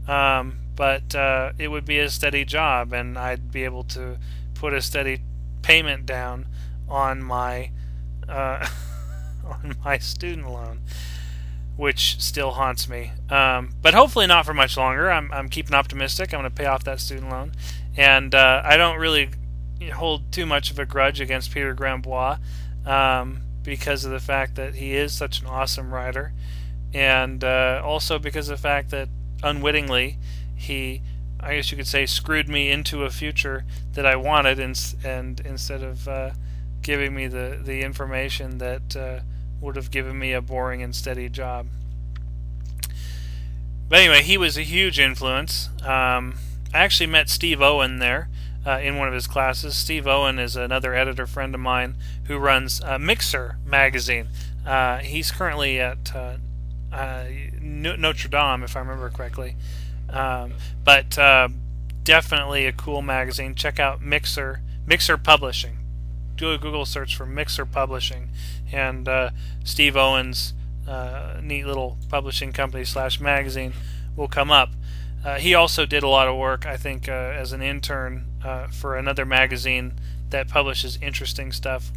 But it would be a steady job, and I'd be able to put a steady payment down on my on my student loan, which still haunts me. But hopefully not for much longer. I'm keeping optimistic. I'm going to pay off that student loan, and I don't really hold too much of a grudge against Peter Grambois because of the fact that he is such an awesome writer, and also because of the fact that unwittingly he, I guess you could say, screwed me into a future that I wanted, and instead of giving me the information that would have given me a boring and steady job. But anyway, he was a huge influence. I actually met Steve Owen there in one of his classes. Steve Owen is another editor friend of mine who runs Mixer magazine. He's currently at Notre Dame, if I remember correctly. But definitely a cool magazine. Check out Mixer Publishing. Do a Google search for Mixer Publishing, and Steve Owen's neat little publishing company / magazine will come up. He also did a lot of work, I think, as an intern for another magazine that publishes interesting stuff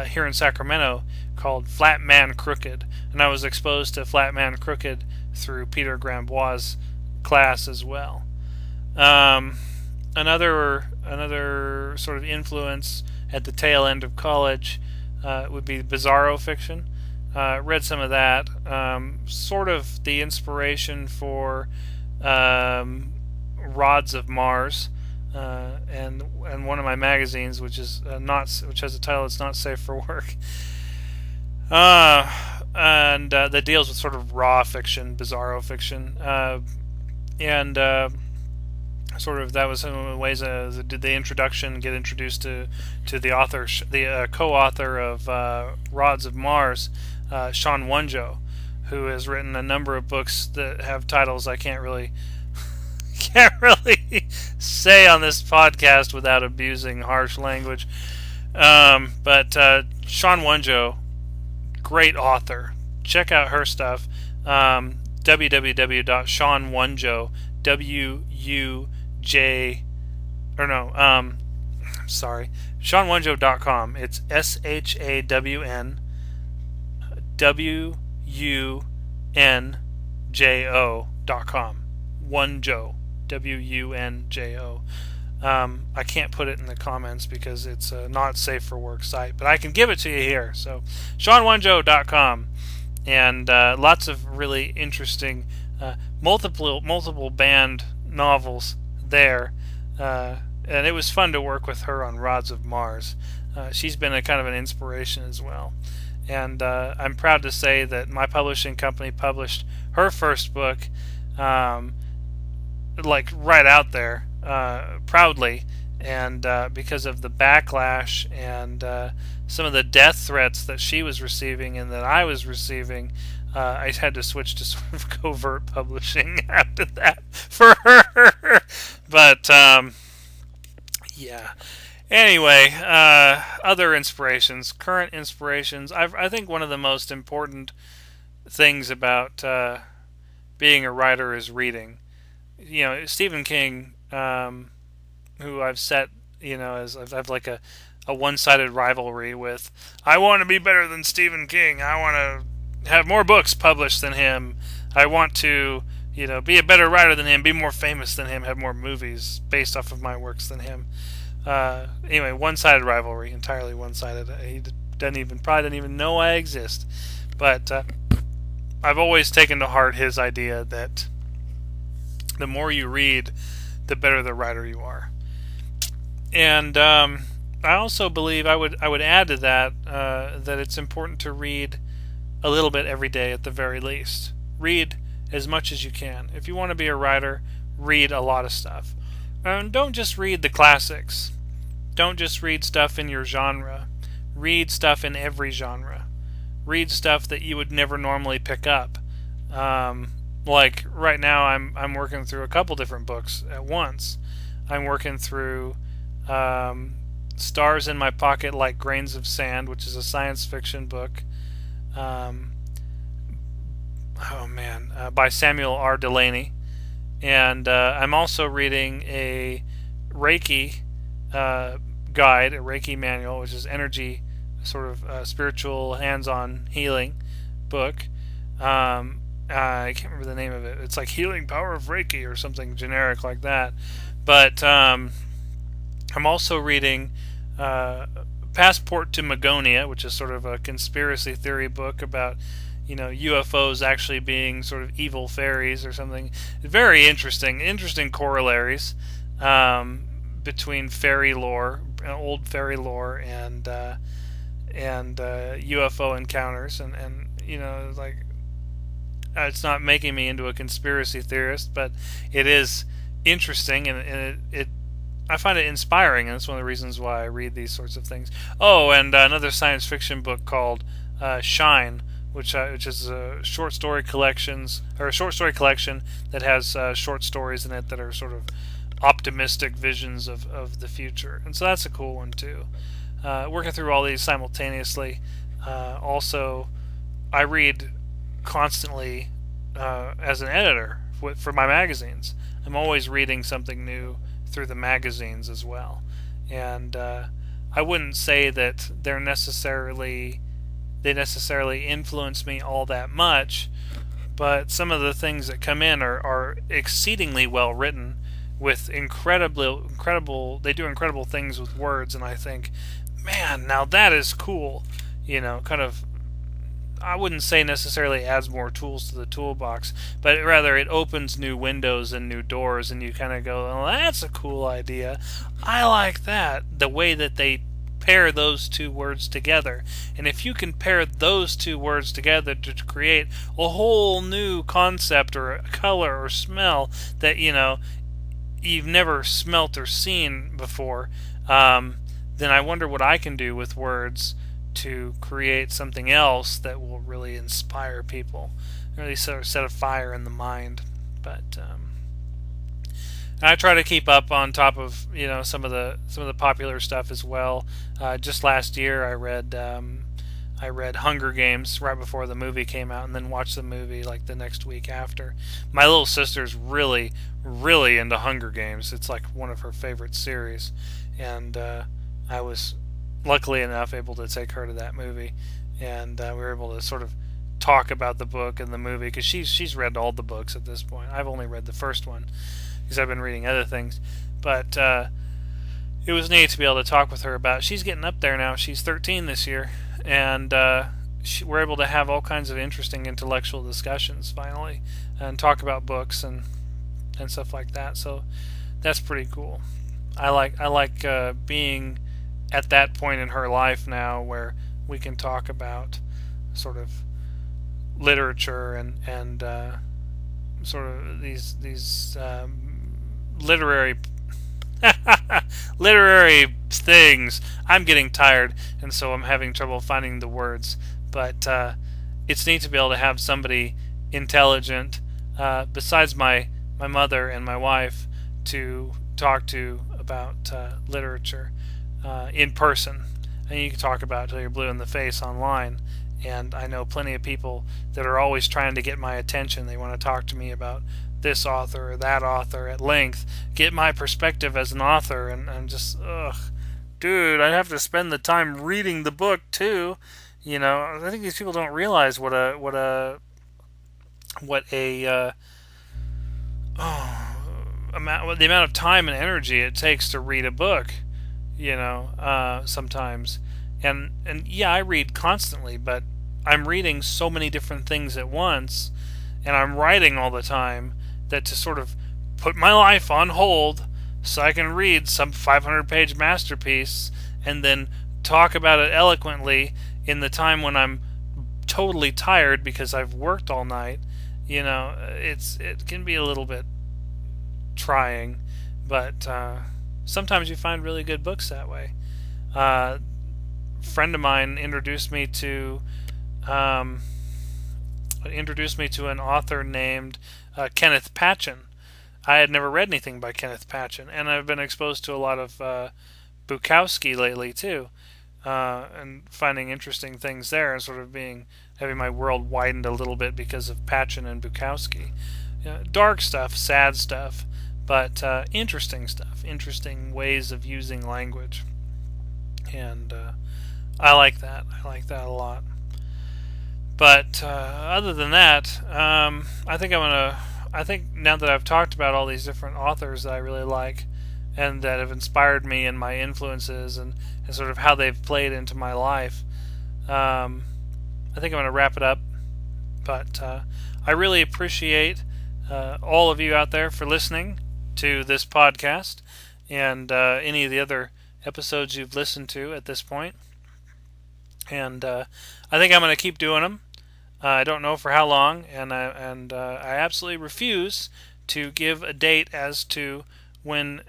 here in Sacramento called Flat Man Crooked, and I was exposed to Flat Man Crooked through Peter Grambois' class as well. Another sort of influence at the tail end of college would be bizarro fiction. Read some of that. Sort of the inspiration for Rods of Mars, and one of my magazines, which has a title that's not safe for work. And that deals with sort of raw fiction, bizarro fiction, and sort of that was some of the ways did the introduction get introduced to the author, the co-author of Rods of Mars, Sean Wonjo, who has written a number of books that have titles I can't really say on this podcast without abusing harsh language. But Sean Wonjo, great author. Check out her stuff. www.seanwonjo, SeanWonjo.com. It's ShawnWunjo.com. Wunjo, WUNJO. I can't put it in the comments because it's a not safe for work site, but I can give it to you here. So, ShawnWunjo.com, and lots of really interesting, multiple band novels there. And it was fun to work with her on Rods of Mars. she's been a kind of an inspiration as well. And I'm proud to say that my publishing company published her first book, like right out there, proudly, and because of the backlash and some of the death threats that she was receiving and that I was receiving, I had to switch to sort of covert publishing after that for her. But yeah. Anyway, other inspirations, current inspirations. I think one of the most important things about being a writer is reading. You know, Stephen King, who I've set, you know, as I've like a one-sided rivalry with. I want to be better than Stephen King. I want to have more books published than him. I want to, you know, be a better writer than him, be more famous than him, have more movies based off of my works than him. Anyway, one-sided rivalry, entirely one-sided. He probably doesn't even know I exist. But I've always taken to heart his idea that the more you read, the better the writer you are. And I also believe I would add to that that it's important to read a little bit every day at the very least. Read as much as you can. If you want to be a writer, read a lot of stuff. And don't just read the classics. Don't just read stuff in your genre. Read stuff in every genre. Read stuff that you would never normally pick up. Like right now, I'm working through a couple different books at once. I'm working through Stars in My Pocket Like Grains of Sand, which is a science fiction book. By Samuel R. Delaney. And I'm also reading a Reiki guide, a Reiki manual, which is energy, sort of spiritual, hands-on healing book. I can't remember the name of it. It's like Healing Power of Reiki or something generic like that. But I'm also reading Passport to Magonia, which is sort of a conspiracy theory book about, you know, UFOs actually being sort of evil fairies or something. Very interesting corollaries between fairy lore, old fairy lore, and UFO encounters, and you know, like, it's not making me into a conspiracy theorist, but it is interesting, and it I find it inspiring, and that's one of the reasons why I read these sorts of things. Oh, and another science fiction book called Shine, which is a short story collection that has short stories in it that are sort of optimistic visions of the future, and so that's a cool one too. Working through all these simultaneously. Also, I read constantly as an editor for my magazines. I'm always reading something new through the magazines as well, and I wouldn't say that they necessarily influence me all that much, but some of the things that come in are exceedingly well written, with incredible. They do incredible things with words, and I think, man, now that is cool. You know, kind of. I wouldn't say necessarily adds more tools to the toolbox, but rather it opens new windows and new doors, and you kind of go, "Oh, that's a cool idea. I like that." The way that they pair those two words together, and if you can pair those two words together to create a whole new concept or a color or smell that, you know, you've never smelt or seen before, then I wonder what I can do with words to create something else that will really inspire people, really set a fire in the mind. But I try to keep up on top of, you know, some of the popular stuff as well. Just last year, I read Hunger Games right before the movie came out, and then watched the movie like the next week after. My little sister's really into Hunger Games. It's like one of her favorite series, and I was luckily enough able to take her to that movie, and we were able to sort of talk about the book and the movie, because she's read all the books at this point. I've only read the first one because I've been reading other things, but it was neat to be able to talk with her about it. She's getting up there now. She's 13 this year, and we're able to have all kinds of interesting intellectual discussions finally, and talk about books and stuff like that. So that's pretty cool. I like being at that point in her life now where we can talk about sort of literature and sort of these literary literary things. I'm getting tired, and so I'm having trouble finding the words. But it's neat to be able to have somebody intelligent, besides my mother and my wife, to talk to about literature in person. And you can talk about it till you're blue in the face online. And I know plenty of people that are always trying to get my attention. They want to talk to me about this author or that author at length, get my perspective as an author, and I'm just, ugh, dude, I have to spend the time reading the book too. You know, I think these people don't realize the amount of time and energy it takes to read a book. You know, sometimes, and yeah, I read constantly, but I'm reading so many different things at once, and I'm writing all the time, that to sort of put my life on hold so I can read some 500-page masterpiece and then talk about it eloquently in the time when I'm totally tired because I've worked all night, you know, it can be a little bit trying, but sometimes you find really good books that way. A friend of mine introduced me to an author named Kenneth Patchen. I had never read anything by Kenneth Patchen, and I've been exposed to a lot of Bukowski lately too, and finding interesting things there, and sort of having my world widened a little bit because of Patchen and Bukowski. Dark stuff, sad stuff, but interesting stuff, interesting ways of using language, and I like that. I like that a lot. But other than that, I think now that I've talked about all these different authors that I really like and that have inspired me and my influences and sort of how they've played into my life, I think I'm going to wrap it up. But I really appreciate all of you out there for listening to this podcast and any of the other episodes you've listened to at this point. And I think I'm going to keep doing them. I don't know for how long, and I absolutely refuse to give a date as to when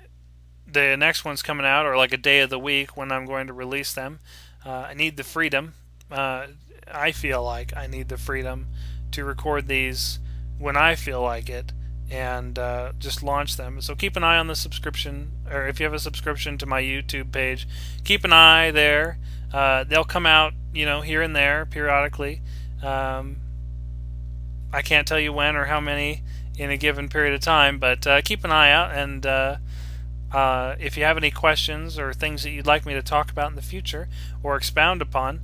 the next one's coming out, or like a day of the week when I'm going to release them. I need the freedom. I feel like I need the freedom to record these when I feel like it, and just launch them. So keep an eye on the subscription, or if you have a subscription to my YouTube page, keep an eye there. They'll come out, here and there periodically. I can't tell you when or how many in a given period of time, but keep an eye out, and if you have any questions or things that you'd like me to talk about in the future or expound upon,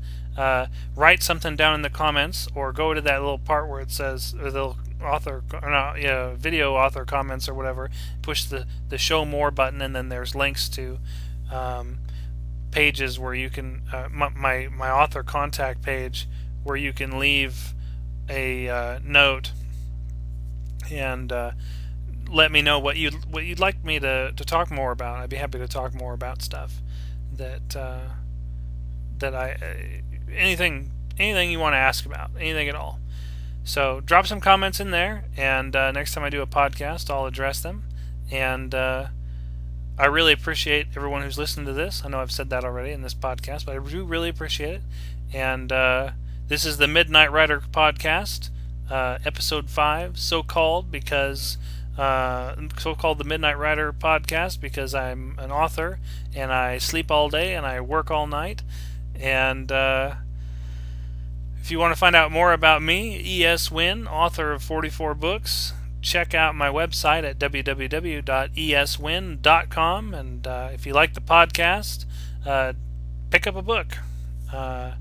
write something down in the comments, or go to that little part where it says, or the video author comments or whatever, push the show more button, and then there's links to pages where you can, my author contact page, where you can leave a note and let me know what you'd like me to talk more about. I'd be happy to talk more about stuff that anything you want to ask about, anything at all. So drop some comments in there, and next time I do a podcast, I'll address them. And I really appreciate everyone who's listened to this. I know I've said that already in this podcast, but I do really appreciate it. And this is the Midnight Rider podcast, episode 5, so-called the Midnight Rider podcast because I'm an author, and I sleep all day and I work all night. And if you want to find out more about me, E.S. Wynn, author of 44 books, check out my website at www.eswin.com. And if you like the podcast, pick up a book. Buy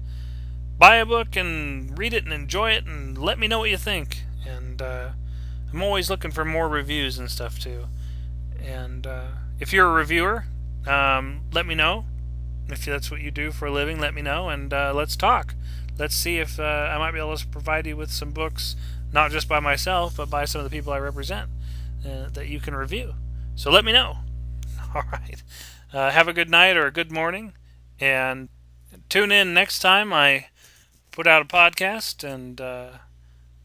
a book and read it and enjoy it, and let me know what you think. And I'm always looking for more reviews and stuff too. And if you're a reviewer, let me know. If that's what you do for a living, let me know, and let's talk. Let's see if I might be able to provide you with some books, not just by myself, but by some of the people I represent, that you can review. So let me know. All right. Have a good night or a good morning, And tune in next time I put out a podcast, and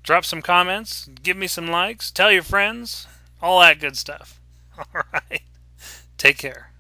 drop some comments, give me some likes, tell your friends, all that good stuff. All right. Take care.